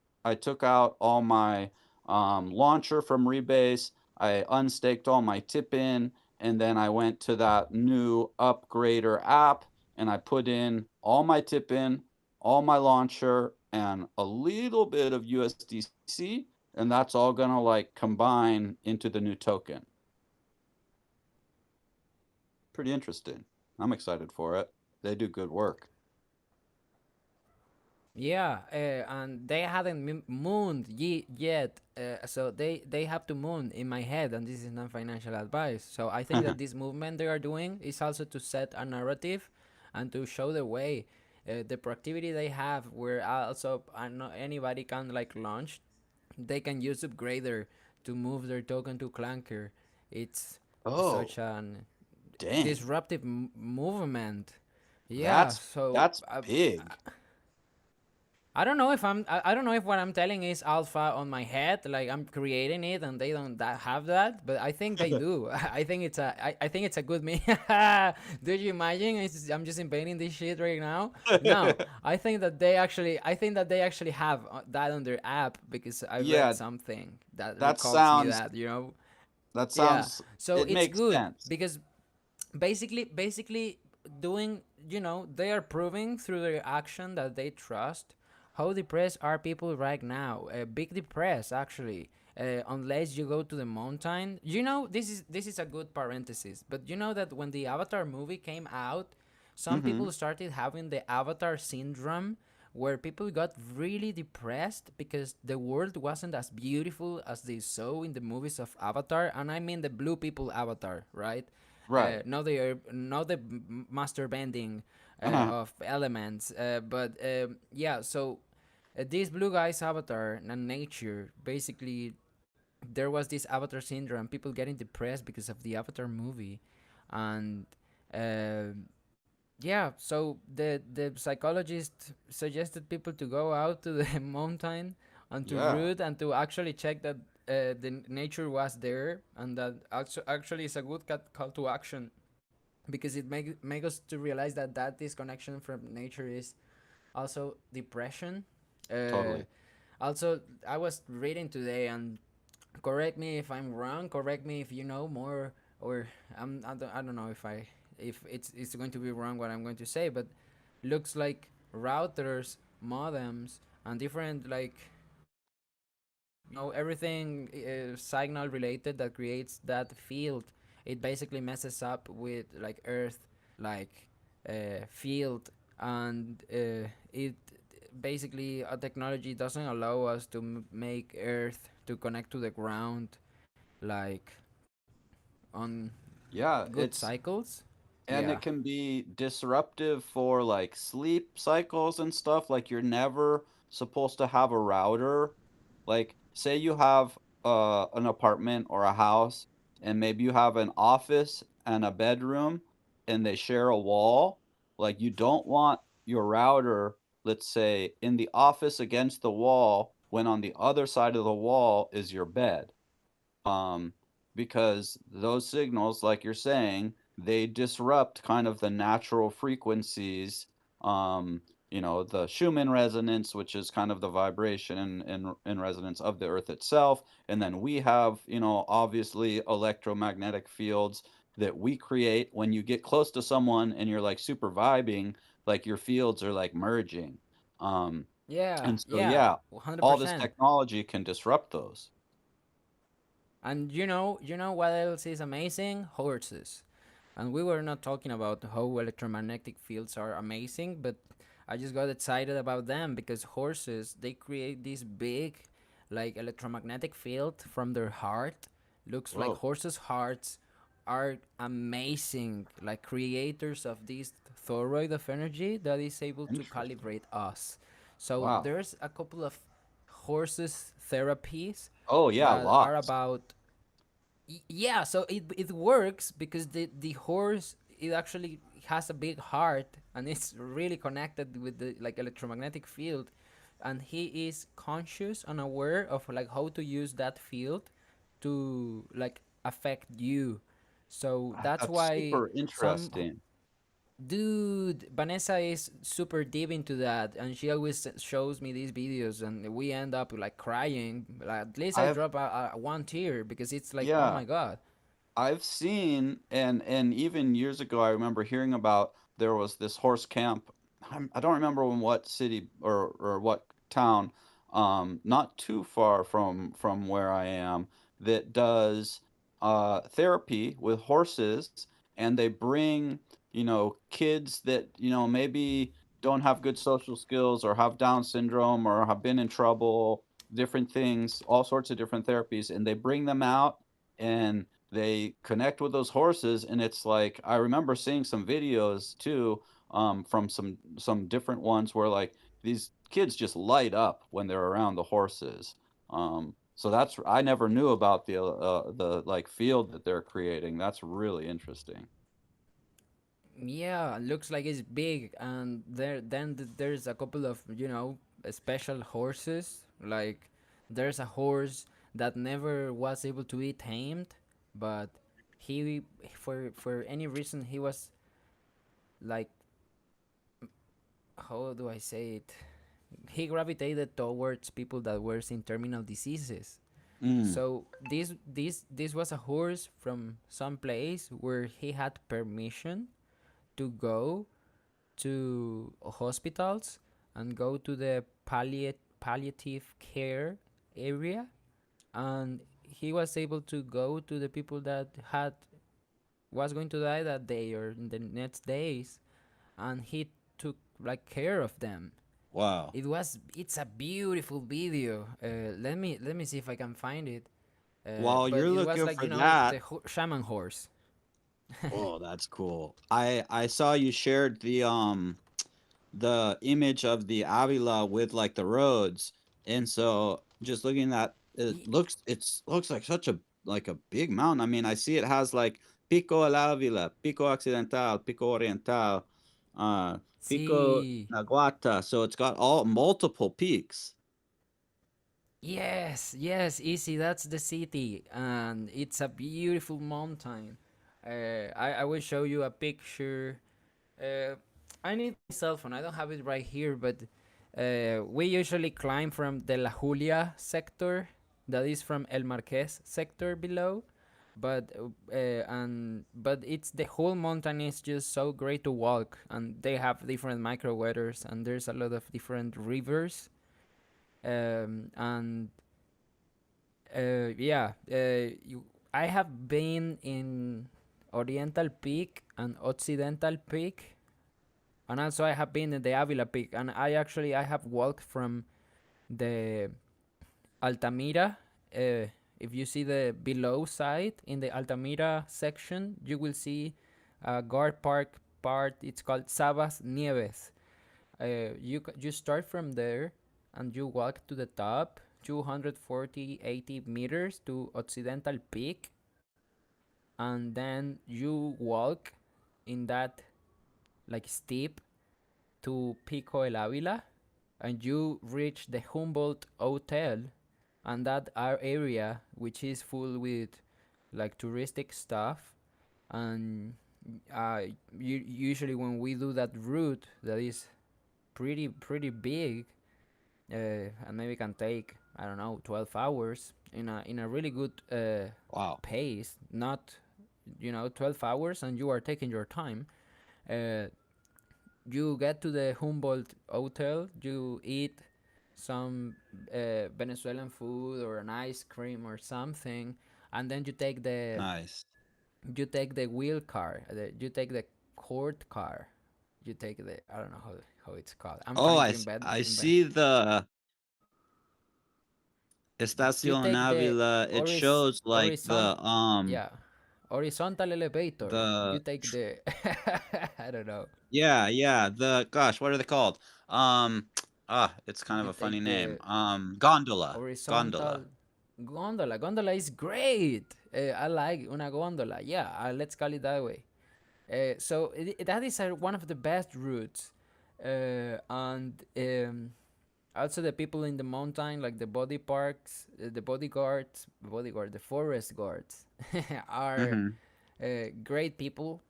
out all my launcher from Rebase. I unstaked all my tip-in and then I went to that new upgrader app and I put in all my tip-in, all my launcher, and a little bit of USDC, and that's all gonna like combine into the new token. Pretty interesting. I'm excited for it. They do good work. Yeah, and they hadn't mooned yet, so they have to moon in my head, and this is not financial advice. So I think that this movement they are doing is also to set a narrative, and to show the way, the proactivity they have, where also anybody can like launch, they can use Upgrader to move their token to Clanker. It's such Oh, an dang. disruptive movement. Yeah, That's so that's big. I don't know if I don't know if what I'm telling is alpha on my head, like I'm creating it and they don't have that, but I think they do. I think I think it's a good me. Do you imagine? I'm just inventing this shit right now. No, I think that they actually have that on their app, because I read Yeah, something that that recalls me sounds that, you know. that Yeah. sounds So it it's makes good sense. because basically doing, they are proving through their action that they trust. How depressed are people right now? Big depressed, actually. Unless you go to the mountain, this is a good parenthesis, but you know that when the Avatar movie came out, some Mm-hmm. people started having the Avatar syndrome, where people got really depressed because the world wasn't as beautiful as they saw in the movies of Avatar, and I mean the blue people Avatar, right? Right. Not the master bending Uh-huh. of elements, but yeah. So this blue guy's Avatar and nature, basically, there was this Avatar syndrome, people getting depressed because of the Avatar movie, and uh, yeah, so the psychologist suggested people to go out to the mountain and to Yeah. root and to actually check that the nature was there, and that actually is a good call to action, because it make us to realize that disconnection from nature is also depression. Uh, Totally. Also, I was reading today, and correct me if I'm wrong. Correct me if you know more, or I don't know if it's going to be wrong what I'm going to say, but looks like routers, modems, and different, like, everything signal related that creates that field. It basically messes up with like Earth, like field, and it basically, a technology doesn't allow us to make Earth to connect to the ground, like, on Yeah, good it's cycles. and Yeah. it can be disruptive for like sleep cycles and stuff. Like you're never supposed to have a router. Like say you have an apartment or a house and maybe you have an office and a bedroom and they share a wall. Like you don't want your router, let's say, in the office against the wall when on the other side of the wall is your bed. um, because those signals, like you're saying, they disrupt kind of the natural frequencies. Um, the Schumann resonance, which is kind of the vibration and resonance of the Earth itself, and then we have, obviously electromagnetic fields that we create when you get close to someone and you're like super vibing, like your fields are like merging. Um, Yeah, and so, yeah, yeah, all this 100%. technology can disrupt those. And you know what else is amazing? Horses. And we were not talking about how electromagnetic fields are amazing, but I just got excited about them because horses, they create this big, like, electromagnetic field from their heart. Looks like Whoa. horses' hearts are amazing, like creators of this toroid of energy that is able to Interesting. calibrate us. So Wow. there's a couple of horses therapies Oh, yeah, that are lots. about, yeah, so it works because the horse, it actually has a big heart, and it's really connected with the, like, electromagnetic field, and he is conscious and aware of, like, how to use that field to, like, affect you. So that's That's why super some interesting. dude, Vanessa is super deep into that, and she always shows me these videos, and we end up like crying. Like, at least I I've drop a one tear because it's like, oh yeah, my god. I've seen, and even years ago, I remember hearing about there was this horse camp. I don't remember in what city or what town, not too far from where I am, that does therapy with horses, and they bring, kids that, maybe don't have good social skills or have Down syndrome or have been in trouble, different things, all sorts of different therapies, and they bring them out and they connect with those horses, and it's like I remember seeing some videos too, from some different ones where like these kids just light up when they're around the horses. So that's I never knew about the like field that they're creating. That's really interesting. Yeah, looks like it's big, and there's a couple of special horses. Like there's a horse that never was able to be tamed, but he for any reason he was like, how do I say it? He gravitated towards people that were in terminal diseases. Mm. So this was a horse from some place where he had permission to go to hospitals and go to the palliative care area, and he was able to go to the people that had was going to die that day or in the next days, and he took like care of them. Wow. It's a beautiful video. Let me see if I can find it. While But you're it was looking like for the that, shaman horse. oh, that's cool. I saw you shared the image of the Avila with like the roads, and so just looking at it looks like such a like a big mountain. I mean, I see it has like Pico El Avila, Pico Occidental, Pico Oriental, uh, Pico See, Naguata. So it's got all multiple peaks. yes, yes, easy. That's the city, and it's a beautiful mountain. I will show you a picture. Uh, I need my cell phone. I don't have it right here, but we usually climb from the La Julia sector, that is from El Marqués sector below. But it's the whole mountain is just so great to walk, and they have different micro weathers, and there's a lot of different rivers. And yeah, I have been in Oriental Peak and Occidental Peak, and also I have been in the Avila Peak, and I have walked from the Altamira. If you see the below side in the Altamira section, you will see a guard park part. It's called Sabas Nieves. You start from there and you walk to the top 240 meters to Occidental Peak, and then you walk in that like steep to Pico El Avila, and you reach the Humboldt Hotel, and that our area which is full with like touristic stuff. And uh, usually when we do that route that is pretty big, and maybe can take, I don't know, 12 hours in a really good Wow. pace. Not 12 hours and you are taking your time. Uh, you get to the Humboldt Hotel, you eat some Venezuelan food or an ice cream or something, and then Nice. you take the wheel car, you take the court car, you take the, I don't know how it's called. I'm Oh, trying I to s- I invent. see the You Estación take the Avila. It shows like horizon, yeah, horizontal elevator. You the take the I don't know. yeah, yeah, the gosh, what are they called? Um, it's kind of You a funny take name. the Gondola. horizontal Gondola. gondola. Gondola is great. I like una gondola. Yeah, let's call it that way. So that is one of the best routes, and also the people in the mountain, like the body parks, the bodyguards, the forest guards, are Mhm. Great people.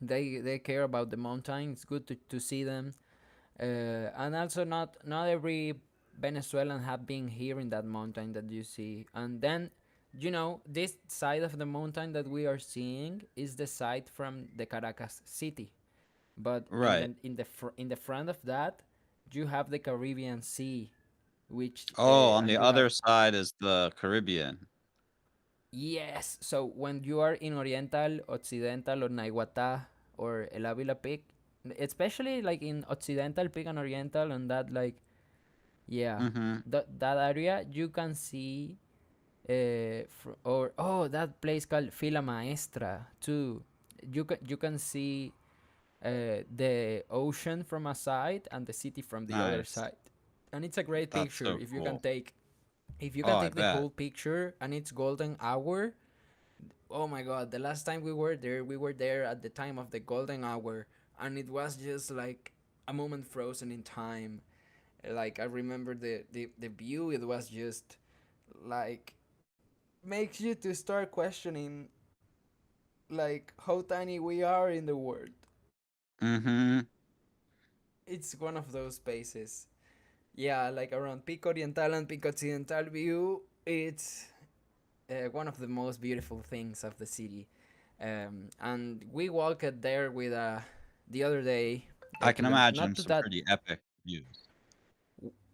They care about the mountain. It's good to see them. And also not every Venezuelan have been here in that mountain that you see. And then, this side of the mountain that we are seeing is the side from the Caracas city. But Right. in the front of that, you have the Caribbean Sea, which Oh, on and the you have. other side is the Caribbean. Yes. So when you are in Oriental, Occidental, or Naiguatá or El Avila Peak, especially like in Occidental Peak and Oriental, and that, like, yeah, Mhm. that area, you can see, or oh, that place called Fila Maestra too. You can see the ocean from a side and the city from the other Nice. side, and it's a great That's picture so if you can cool. take. If you Oh, can I take the bet. whole picture and it's golden hour. Oh my god, the last time we were there at the time of the golden hour, and it was just like a moment frozen in time. Like, I remember the view, it was just like makes you to start questioning like how tiny we are in the world. Mhm. It's one of those spaces. Yeah, like around Pico Oriental and Pico Occidental view, it's one of the most beautiful things of the city. And we walked there with the other day I to can the imagine not to some that. pretty epic views.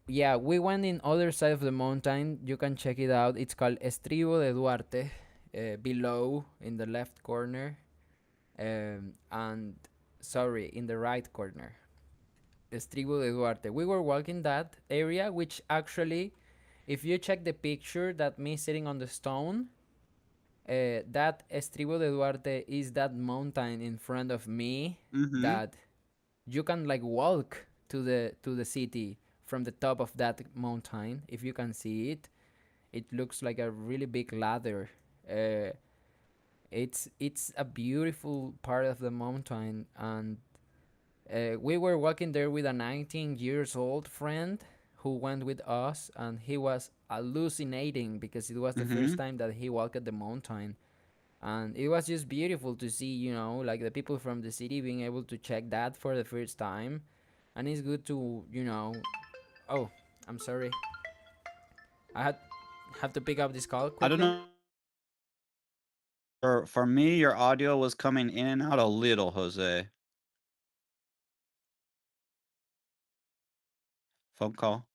Yeah, we went in other side of the mountain. You can check it out. It's called Estribo de Duarte, below in the left corner, and sorry, in the right corner. Estribo de Duarte. We were walking that area, which actually, if you check the picture that me sitting on the stone, that Estribo de Duarte is that mountain in front of me Mhm. that you can like walk to the city from the top of that mountain. If you can see it, it looks like a really big ladder. uh, it's a beautiful part of the mountain, and we were walking there with a 19 years old friend who went with us, and he was hallucinating because it was the first Mhm. time that he walked the mountain. And it was just beautiful to see, like the people from the city being able to check that for the first time. And it's good to, oh, I'm sorry, I have to pick up this call I don't quickly. know. For me, your audio was coming in and out a little, Jose. Phone call.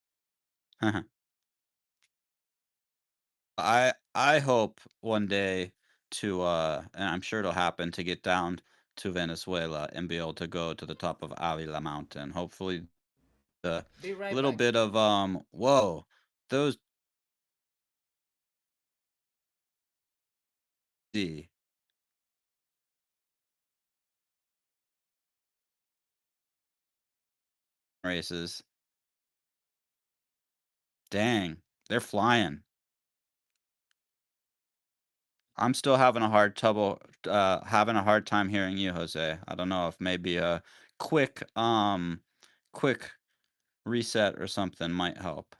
I hope one day to and I'm sure it'll happen to get down to Venezuela and be able to go to the top of Avila Mountain. Hopefully the Be right little back. bit of whoa, those D races. Dang, they're flying. I'm still having a hard time hearing you, Jose. I don't know if maybe a quick quick reset or something might help.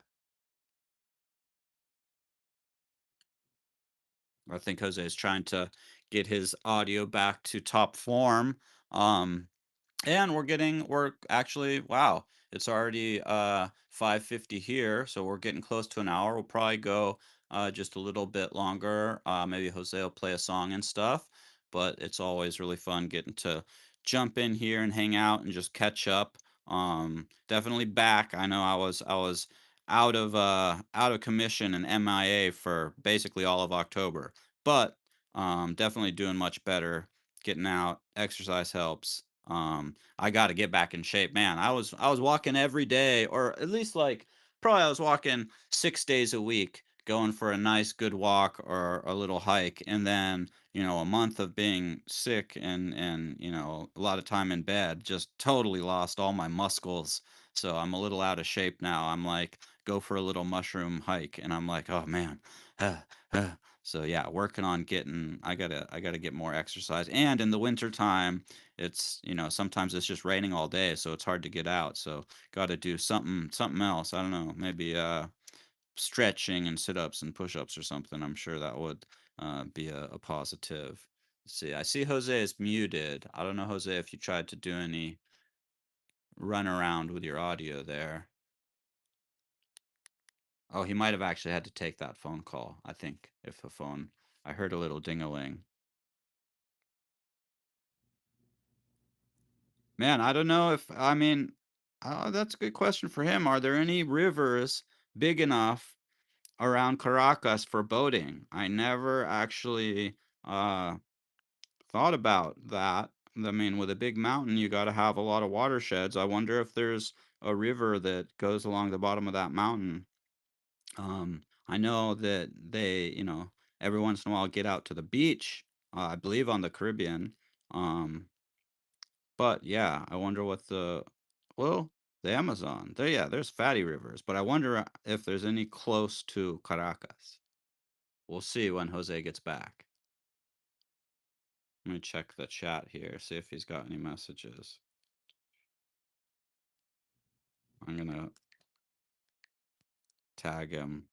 I think Jose is trying to get his audio back to top form. Um, and we're actually, wow, it's already 5:50 here, so we're getting close to an hour. We'll probably go just a little bit longer. Maybe Jose will play a song and stuff, but it's always really fun getting to jump in here and hang out and just catch up. Definitely back. I know I was out of commission and MIA for basically all of October, but definitely doing much better. Getting out, exercise helps. I got to get back in shape, man. I was walking every day, or at least like probably I was walking 6 days a week, going for a nice good walk or a little hike, and then a month of being sick and a lot of time in bed, just totally lost all my muscles. So I'm a little out of shape now. I'm like go for a little mushroom hike, and I'm like, oh man. So yeah, working on getting I gotta get more exercise. And in the winter time, it's sometimes it's just raining all day, so it's hard to get out. So gotta do something else. I don't know, maybe stretching and sit-ups and push-ups or something. I'm sure that would be a positive. Let's see. I see Jose is muted. I don't know, Jose, if you tried to do any run around with your audio there. Oh, he might have actually had to take that phone call, I think, if the phone. I heard a little ding-a-ling. Man, I don't know if, I mean, that's a good question for him. Are there any rivers big enough around Caracas for boating? I never actually uh, thought about that. I mean, with a big mountain, you got to have a lot of watersheds. I wonder if there's a river that goes along the bottom of that mountain. I know that they, every once in a while get out to the beach, I believe on the Caribbean. Um, but yeah, I wonder what well, the Amazon. Yeah, there's fatty rivers, but I wonder if there's any close to Caracas. We'll see when Jose gets back. Let me check the chat here, see if he's got any messages. I'm gonna tag him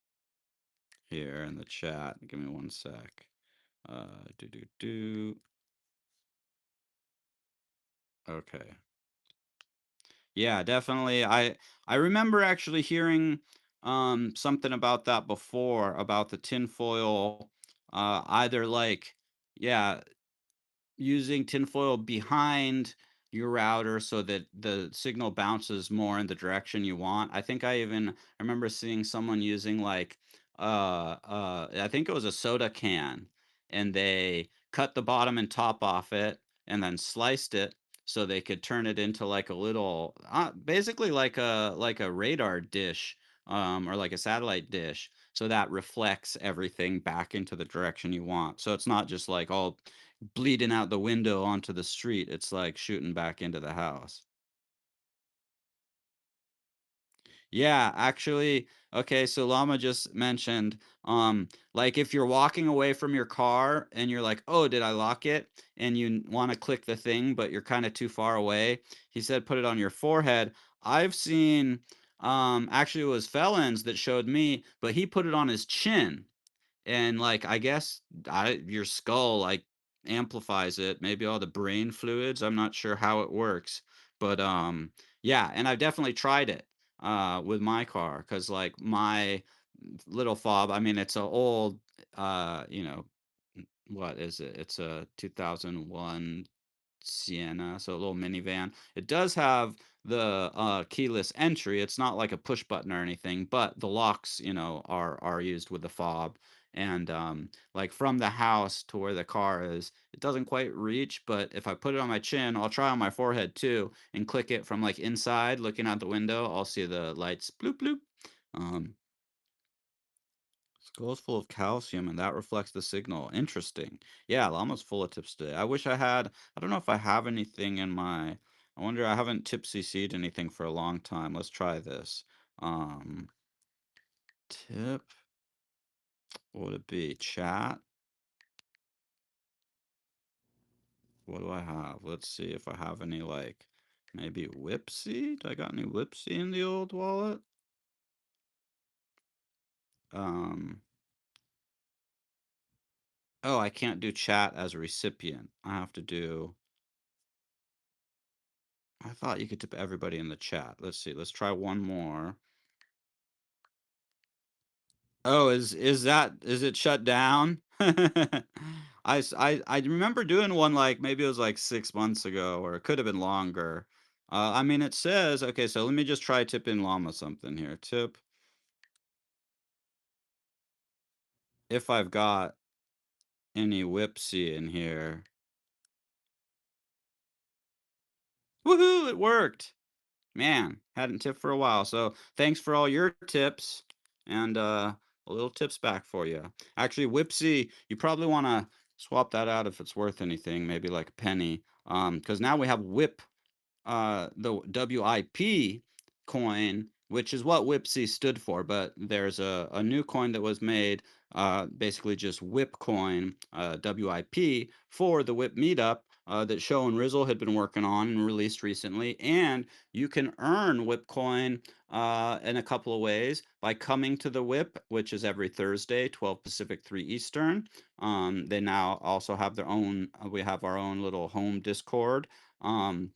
here in the chat. Give me one sec. Do do do. Okay. Yeah, definitely. I remember actually hearing something about that before about the tinfoil either like yeah, using tinfoil behind your router so that the signal bounces more in the direction you want. I think I remember seeing someone using like I think it was a soda can, and they cut the bottom and top off it and then sliced it so they could turn it into like a little basically like a radar dish or like a satellite dish, so that reflects everything back into the direction you want. So it's not just like all bleeding out the window onto the street. It's like shooting back into the house. Yeah, actually, okay, so Llama just mentioned, like if you're walking away from your car and you're like, oh, did I lock it? And you want to click the thing, but you're kind of too far away. He said, put it on your forehead. I've seen, actually, it was Felons that showed me, but he put it on his chin. And like I guess your skull like amplifies it, maybe all the brain fluids. I'm not sure how it works, but yeah, and I've definitely tried it with my car, because like my little fob, I mean it's a old what is it, it's a 2001 Sienna, so a little minivan. It does have the keyless entry. It's not like a push button or anything, but the locks, are used with the fob. And like from the house to where the car is, it doesn't quite reach. But if I put it on my chin, I'll try on my forehead too, and click it from like inside, looking out the window. I'll see the lights bloop bloop. Um, Skull's full of calcium, and that reflects the signal. Interesting. Yeah, llama's full of tips today. I don't know if I have anything in my, I wonder, I haven't tipsy seed anything for a long time. Let's try this. Um, Tip, what would it be? Chat? What do I have? Let's see if I have any, like, maybe Whipsy? Do I got any Whipsy in the old wallet? Um, oh, I can't do chat as a recipient. I have to do, I thought you could tip everybody in the chat. Let's see. Let's try one more. Oh, is it shut down? I remember doing one like maybe it was like 6 months ago, or it could have been longer. I mean, it says, okay, so let me just try tipping llama something here. Tip if I've got any Whipsy in here. Woohoo! It worked. Man, hadn't tipped for a while. So thanks for all your tips, and a little tips back for you. Actually, Whipsy, you probably want to swap that out if it's worth anything, maybe like a penny. Because now we have Whip, the WIP coin, which is what Whipsy stood for, but there's a new coin that was made, basically just Whip coin, WIP, for the Whip meetup. that Show and Rizzle had been working on and released recently. And you can earn WhipCoin in a couple of ways by coming to the Whip, which is every Thursday, 12 Pacific, 3 Eastern. They now also have their own, we have our own little home Discord. Um,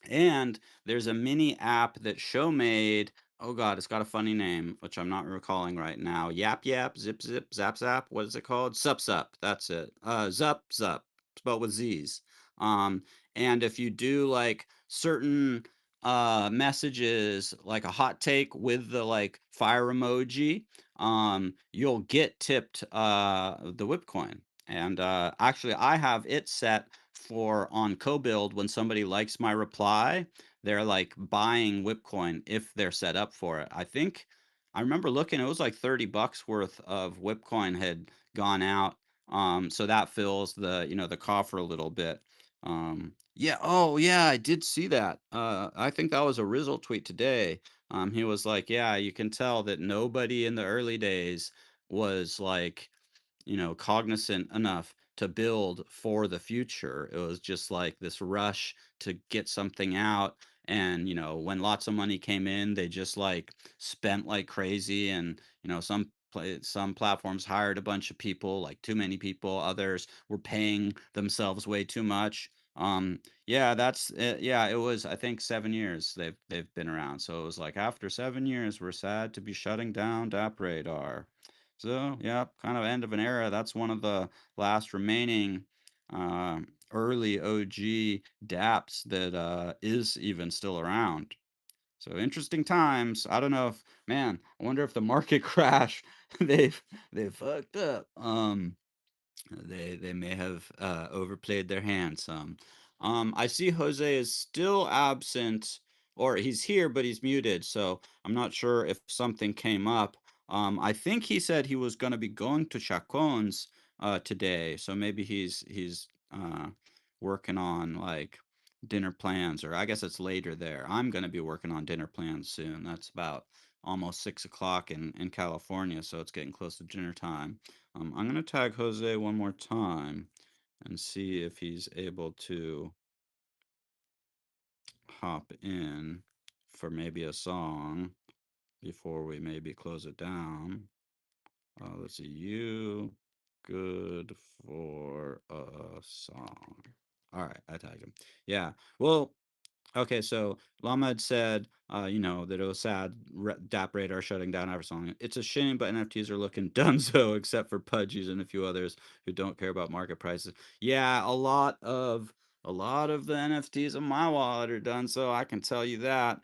and there's a mini app that Show made. Oh God, it's got a funny name, which I'm not recalling right now. Yap Yap, Zip Zip, Zap Zap. What is it called? Sup Sup. That's it. Zup Zup, spelled with Z's. Um, and if you do like certain messages, like a hot take with the like fire emoji, you'll get tipped the whip coin. And actually, I have it set for on CoBuild when somebody likes my reply, they're like buying Whipcoin if they're set up for it. I think I remember looking, it was like $30 worth of Whipcoin had gone out. So that fills the, the coffer a little bit. Yeah, oh yeah, I did see that. I think that was a Rizzle tweet today. He was like, yeah, you can tell that nobody in the early days was like cognizant enough to build for the future. It was just like this rush to get something out. And, when lots of money came in, they just like spent like crazy. And, some platforms hired a bunch of people, like too many people. Others were paying themselves way too much. Yeah, that's it. Yeah, it was, I think 7 years they've been around. So it was like after 7 years, we're sad to be shutting down Dap Radar. So, yeah, kind of end of an era. That's one of the last remaining early OG dApps that is even still around. So interesting times. I don't know if, man, I wonder if the market crash they've fucked up. They may have overplayed their hand some. I see Jose is still absent, or he's here but he's muted, so I'm not sure if something came up. I think he said he was going to be going to Chacon's today, so maybe he's working on like dinner plans, or I guess it's later there. I'm going to be working on dinner plans soon. That's about almost 6 o'clock in California, so it's getting close to dinner time. I'm gonna tag Jose one more time and see if he's able to hop in for maybe a song before we maybe close it down. Let's see, you good for a song. All right, I tagged him. Yeah, well, okay, so Llama had said, that it was sad DAP Radar shutting down Eversong. It's a shame, but NFTs are looking donezo, except for Pudgies and a few others who don't care about market prices. Yeah, a lot of the NFTs in my wallet are done, so I can tell you that.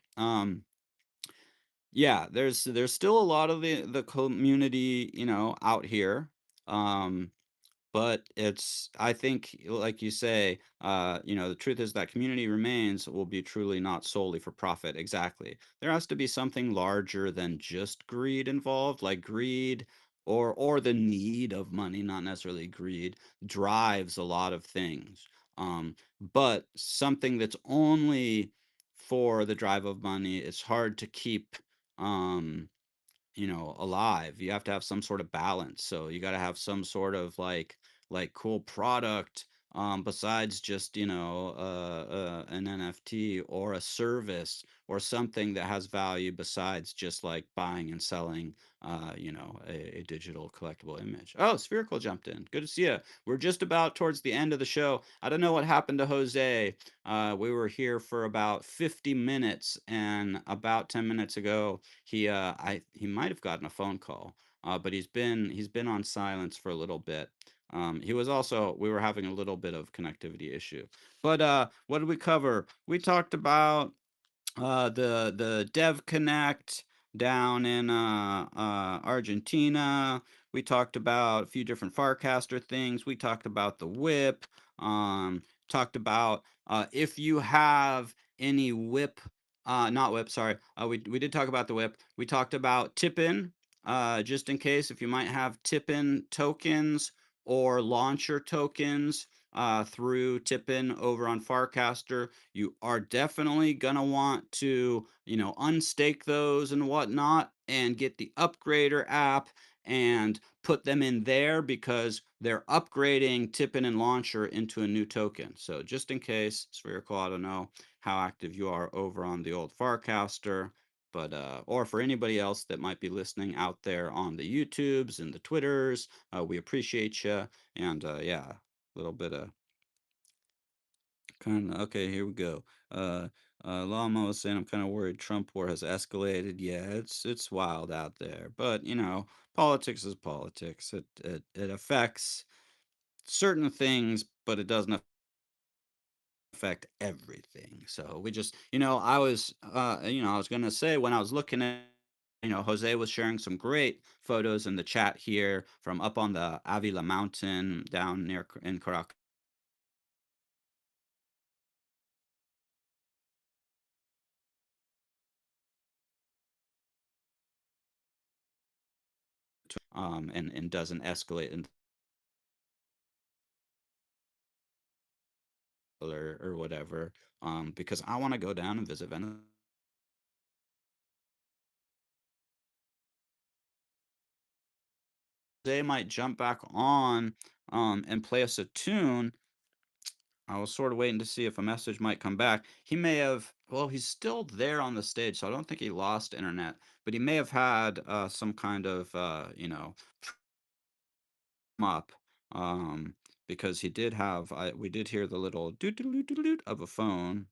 Yeah, there's still a lot of the community, out here. Um, but it's, I think, like you say, the truth is that community remains will be truly not solely for profit. Exactly. There has to be something larger than just greed involved, like greed or the need of money, not necessarily greed, drives a lot of things. But something that's only for the drive of money, it's hard to keep um alive. You have to have some sort of balance. So you got to have some sort of like cool product besides just, an NFT or a service or something that has value besides just like buying and selling a digital collectible image. Oh, Spherical jumped in. Good to see you. We're just about towards the end of the show. I don't know what happened to Jose. We were here for about 50 minutes, and about 10 minutes ago he might have gotten a phone call, but he's been on silence for a little bit. He was also we were having a little bit of connectivity issue. But what did we cover? We talked about the Dev Connect down in Argentina. We talked about a few different Farcaster things. We talked about the whip. Talked about if you have any whip, not whip, sorry. We did talk about the whip. We talked about Tippin, just in case if you might have Tippin tokens or launcher tokens through Tippin over on Farcaster. You are definitely gonna want to, unstake those and whatnot and get the Upgrader app and put them in there because they're upgrading Tippin and Launcher into a new token. So just in case, Spherical, I don't know how active you are over on the old Farcaster, but or for anybody else that might be listening out there on the YouTubes and the Twitters, we appreciate you. And yeah, a little bit of kind of okay. Here we go. Llama was saying, I'm kind of worried Trump war has escalated. Yeah, it's wild out there, but politics is politics. It affects certain things, but it doesn't affect everything. So we just, I was gonna say when I was looking at, Jose was sharing some great photos in the chat here from up on the Avila Mountain down near in Caracas. And doesn't escalate into or whatever. Because I want to go down and visit Venice. They might jump back on and play us a tune. I was sort of waiting to see if a message might come back. He may have, well, he's still there on the stage, so I don't think he lost internet, but he may have had some kind of, up, because he did have, we did hear the little doot doot doot doot doot of a phone.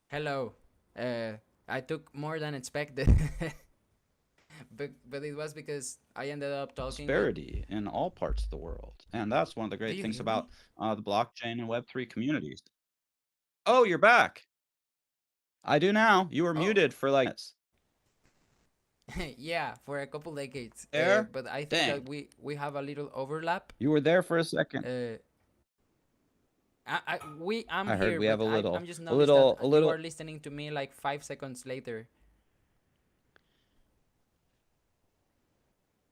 Hello. I took more than expected, but it was because I ended up talking with. Prosperity in all parts of the world, and that's one of the Do great you things hear me? about the blockchain and Web3 communities. Oh, you're back. I do now. You were Oh, muted for like yeah, for a couple decades. there. But I think that Dang, we have a little overlap. you were there for a second. Uh, I'm I heard here, we have but a I'm little, just a noticed that little, a you are little. listening to me like 5 seconds later.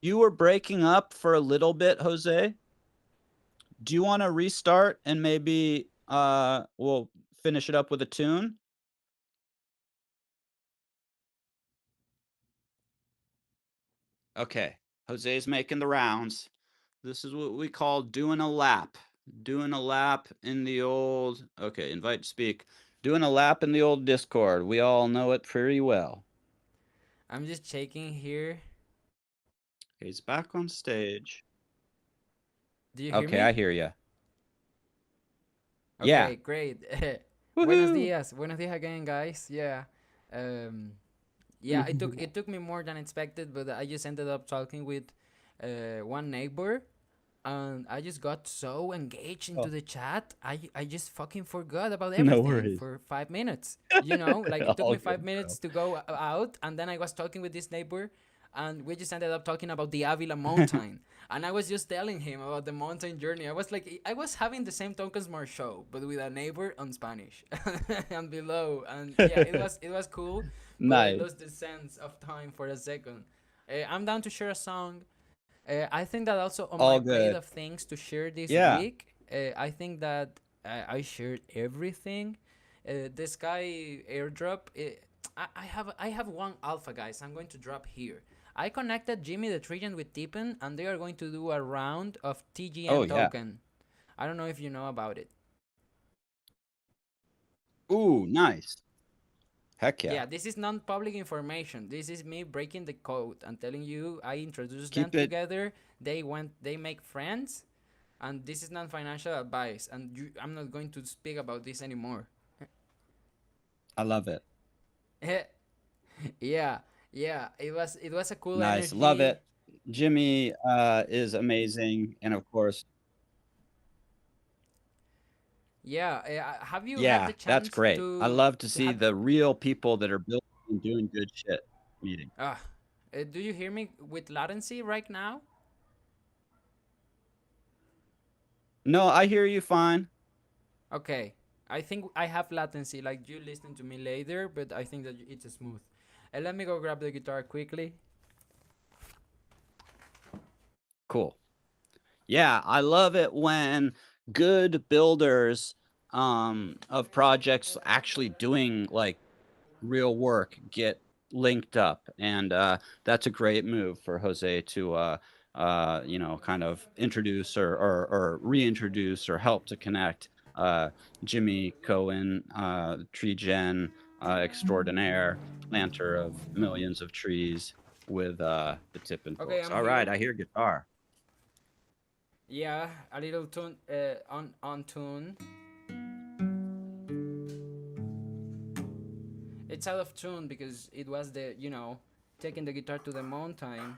You were breaking up for a little bit, Jose. Do you want to restart and maybe we'll finish it up with a tune? Okay. Jose's making the rounds. This is what we call doing a lap. Doing a lap in the old, okay, invite to speak. Doing a lap in the old Discord. We all know it pretty well. I'm just checking here. He's back on stage. Do you hear Okay, I me? hear you. Yeah. Okay, great. Buenos Woohoo! dias. Buenos dias again, guys. Yeah. Um, yeah, it took me more than expected, but I just ended up talking with one neighbor, and I just got so engaged into Oh, the chat. I just fucking forgot about no everything worries. for 5 minutes. Like it took All me five good, minutes bro. to go out, and then I was talking with this neighbor, and we just ended up talking about the Avila mountain. And I was just telling him about the mountain journey. I was having the same Tonka Smart show, but with a neighbor on Spanish and below. And yeah, it was cool, but I Nice. lost the sense of time for a second. I'm down to share a song. I think that also on my All plate good. of things to share this Yeah. week, I think that I shared everything. The Sky airdrop. I have one alpha, guys. I'm going to drop here. I connected Jimmy the Trojan with Tippen, and they are going to do a round of Oh, TGN yeah. token. I don't know if you know about it. Ooh, nice. Heck yeah. Yeah, this is non-public information. This is me breaking the code and telling you I introduced them Keep it. together. They make friends, and this is non-financial advice. And I'm not going to speak about this anymore. I love it. Yeah, yeah. It was a cool Nice. Love energy. it. Jimmy is amazing. And of course, Yeah. Have you had the yeah, that's chance great. I to love to to see have? the real people that are building and doing good shit meeting. Uh, do you hear me with latency right now? No, I hear you fine. Okay. I think I have latency, like you listen to me later, but I think that it's smooth. Let me go grab the guitar quickly. Cool. Yeah, I love it when good builders of projects actually doing like real work get linked up, and that's a great move for Jose to you know, kind of introduce or reintroduce or help to connect uh, Jimmy Cohen, tree gen extraordinaire, planter of millions of trees, with the Tippin Okay, folks. I'm All right, here. I hear guitar. Yeah, a little tune on tune. It's out of tune because it was the taking the guitar to the mountain.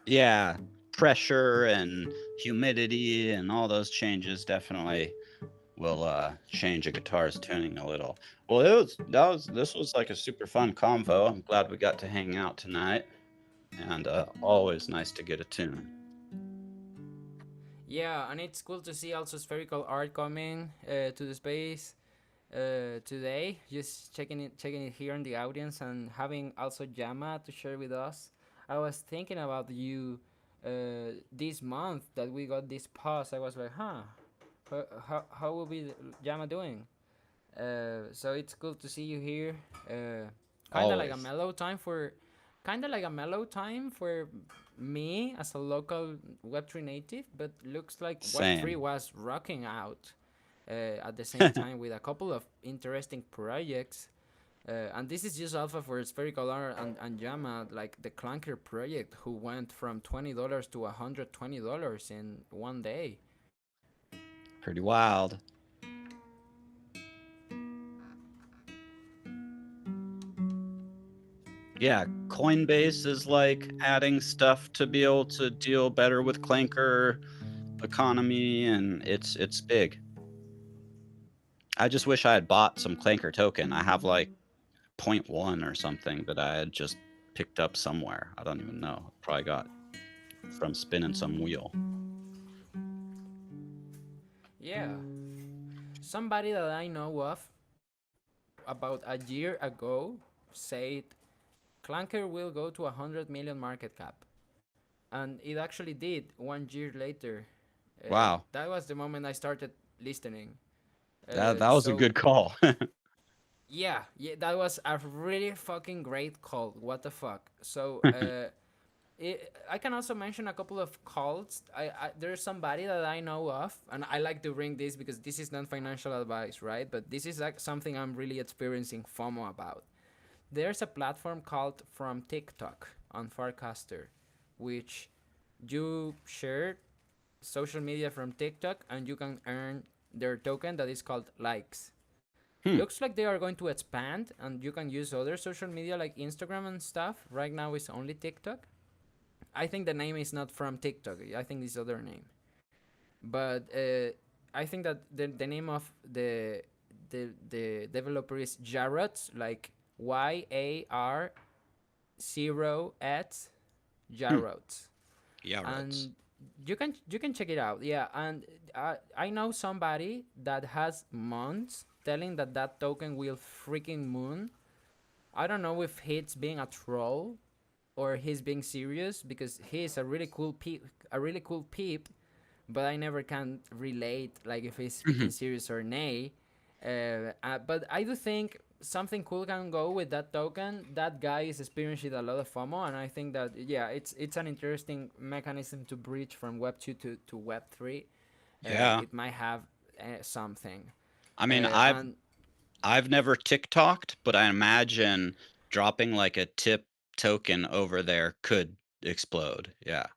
Yeah, pressure and humidity and all those changes definitely will change a guitar's tuning a little. Well, this was like a super fun convo. I'm glad we got to hang out tonight, and always nice to get a tune. Yeah, and it's cool to see also spherical art coming to the space today. Just checking it here in the audience, and having also Jama to share with us. I was thinking about you this month that we got this pause. I was like, huh, how will be Jama doing? So it's cool to see you here. Kind of like a Always. mellow time for, me as a local Web3 native, but looks like Web3 Same. was rocking out at the same time with a couple of interesting projects. And this is just alpha for Spherical Art and Yama, like the Clunker project, who went from $20 to $120 in one day. Pretty wild. Yeah, Coinbase is like adding stuff to be able to deal better with Clanker economy, and it's big. I just wish I had bought some Clanker token. I have like point 0.1 or something that I had just picked up somewhere. I don't even know. Probably got from spinning some wheel. Yeah, somebody that I know of about a year ago said Clanker will go to 100 million market cap. And it actually did 1 year later. Wow. That was the moment I started listening. That was a So good call. yeah, that was a really fucking great call. What the fuck? So I can also mention a couple of calls. There's somebody that I know of, and I like to bring this because this is not financial advice, right? But this is like something I'm really experiencing FOMO about. There's a platform called From TikTok on Farcaster, which you share social media from TikTok and you can earn their token that is called likes. Hmm. Looks like they are going to expand and you can use other social media like Instagram and stuff. Right now it's only TikTok. I think the name is not From TikTok. I think it's other name. But I think that the name of the developer is Jarrot, like YAR 0 at Hmm. Jarrot, Yeah, Reds. and you can check it out. Yeah, and I know somebody that has months telling that that token will freaking moon. I don't know if he's being a troll or he's being serious because he's a really cool peep, but I never can relate like if he's speaking serious or nay. But I do think something cool can go with that token. That guy is experiencing a lot of FOMO, and I think that yeah, it's an interesting mechanism to bridge from Web 2 to Web 3. Yeah. It might have something, I mean, and I've never TikToked, but I imagine dropping like a tip token over there could explode. Yeah.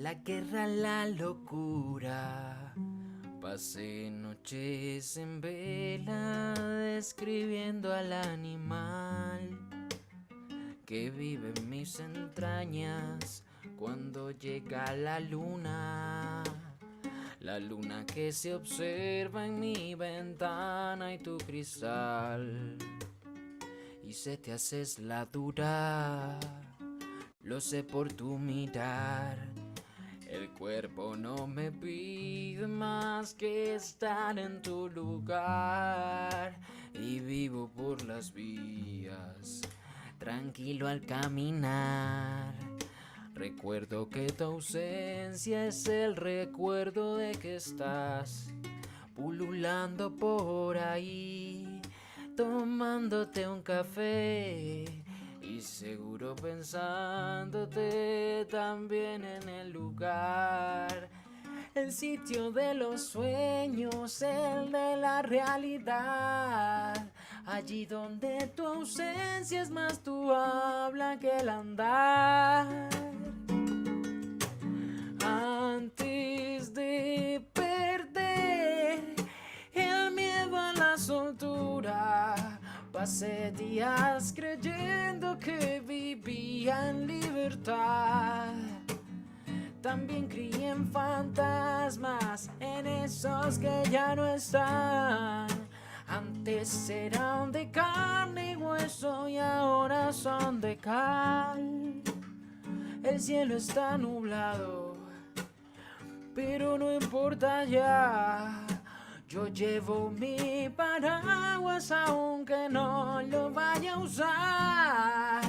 La guerra, la locura. Pasé noches en vela describiendo al animal que vive en mis entrañas cuando llega la luna. La luna que se observa en mi ventana y tu cristal. Y se te haces la dura, lo sé por tu mirar. El cuerpo no me pide más que estar en tu lugar. Y vivo por las vías, tranquilo al caminar. Recuerdo que tu ausencia es el recuerdo de que estás pululando por ahí, tomándote un café y seguro pensándote también en el lugar, el sitio de los sueños, el de la realidad. Allí donde tu ausencia es más tu habla que el andar. Antes de perder el miedo a la soltura, pasé días creyendo que vivía en libertad. También creí en fantasmas, en esos que ya no están. Antes eran de carne y hueso y ahora son de cal. El cielo está nublado, pero no importa ya. Yo llevo mi paraguas aunque no lo vaya a usar.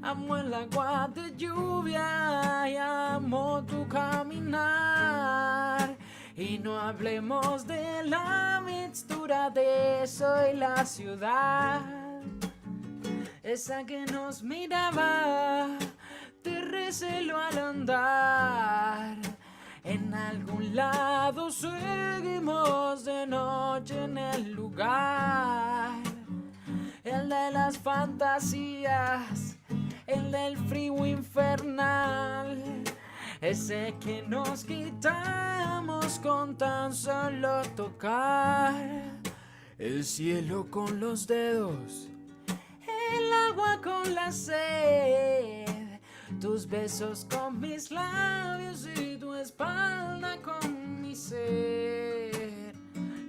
Amo el agua de lluvia y amo tu caminar. Y no hablemos de la mixtura de eso y la ciudad, esa que nos miraba de recelo al andar. En algún lado seguimos de noche en el lugar, el de las fantasías, el del frío infernal, ese que nos quitamos con tan solo tocar el cielo con los dedos, el agua con la sed, tus besos con mis labios y tu espalda con mi ser.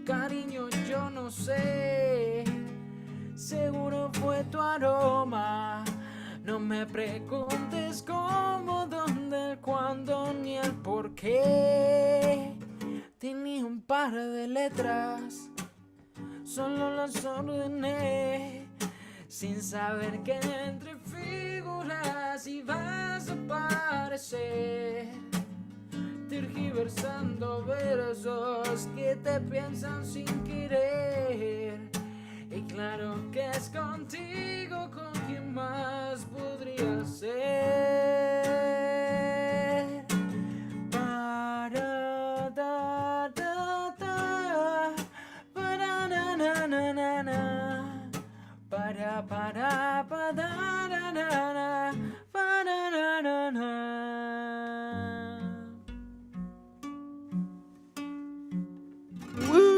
Cariño, yo no sé, seguro fue tu aroma. No me preguntes cómo, dónde, el cuándo ni el por qué. Tenía un par de letras, solo las ordené, sin saber que entre figuras ibas a aparecer, tergiversando versos que te piensan sin querer. Y claro que es contigo con quien más podría ser. Para da da da, para na na na na na, para pa da na na na, para na na na. Woo!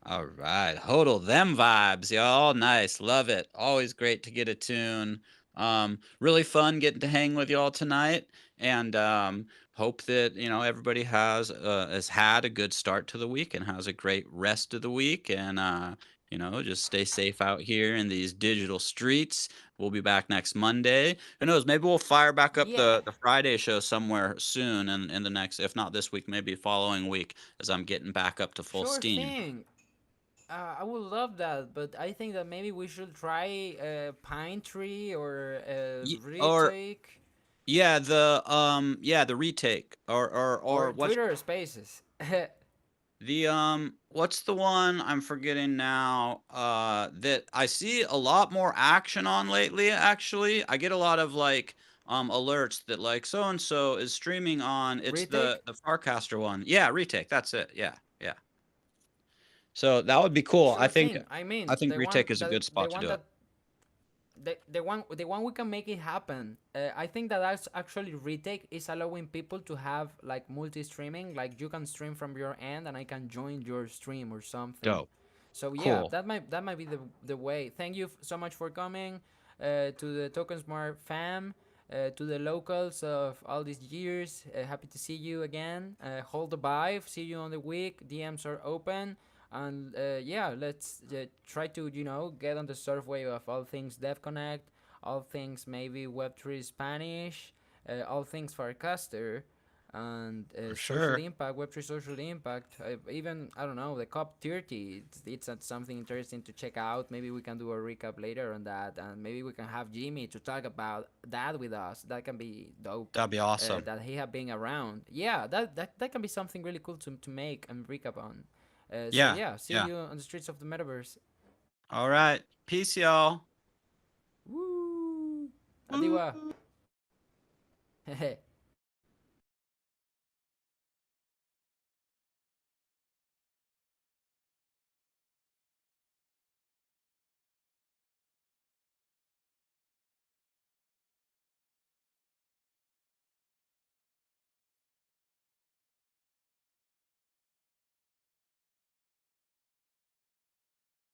All right, hodl them vibes, y'all. Nice, love it. Always great to get a tune. Really fun getting to hang with y'all tonight, and hope that everybody has had a good start to the week and has a great rest of the week, and just stay safe out here in these digital streets. We'll be back next Monday. Who knows? Maybe we'll fire back up Yeah, the Friday show somewhere soon, and in the next, if not this week, maybe following week, as I'm getting back up to full sure steam. thing. I would love that, but I think that maybe we should try Pine Tree or Or Retake the retake or or what's Twitter Spaces. the what's the one I'm forgetting now that I see a lot more action on lately. Actually, I get a lot of like alerts that like so and so is streaming on. It's Retake? the Farcaster one. Yeah, retake. That's it. Yeah, yeah. So that would be cool. Sure thing. I I mean, think retake is a good the spot to one do it. that the one we can make it happen. I think that that's actually retake is allowing people to have like multi-streaming, like you can stream from your end and I can join your stream or something. Dope. So yeah, Cool. that might be the way. Thank you so much for coming to the Token Smart fam, to the locals of all these years. Happy to see you again. Hold the vibe. See you on the week. DMs are open. And yeah, let's try to get on the surf wave of all things DevConnect, all things maybe Web3 Spanish, all things Farcaster, and For social sure. impact, Web3 social impact. Even I don't know the COP30. It's something interesting to check out. Maybe we can do a recap later on that, and maybe we can have Jimmy to talk about that with us. That can be dope. That'd be awesome. That he have been around. Yeah, that can be something really cool to make and recap on. So Yeah. yeah, see Yeah. you on the streets of the metaverse. All right. Peace, y'all. Woo! Woo. Adiwa.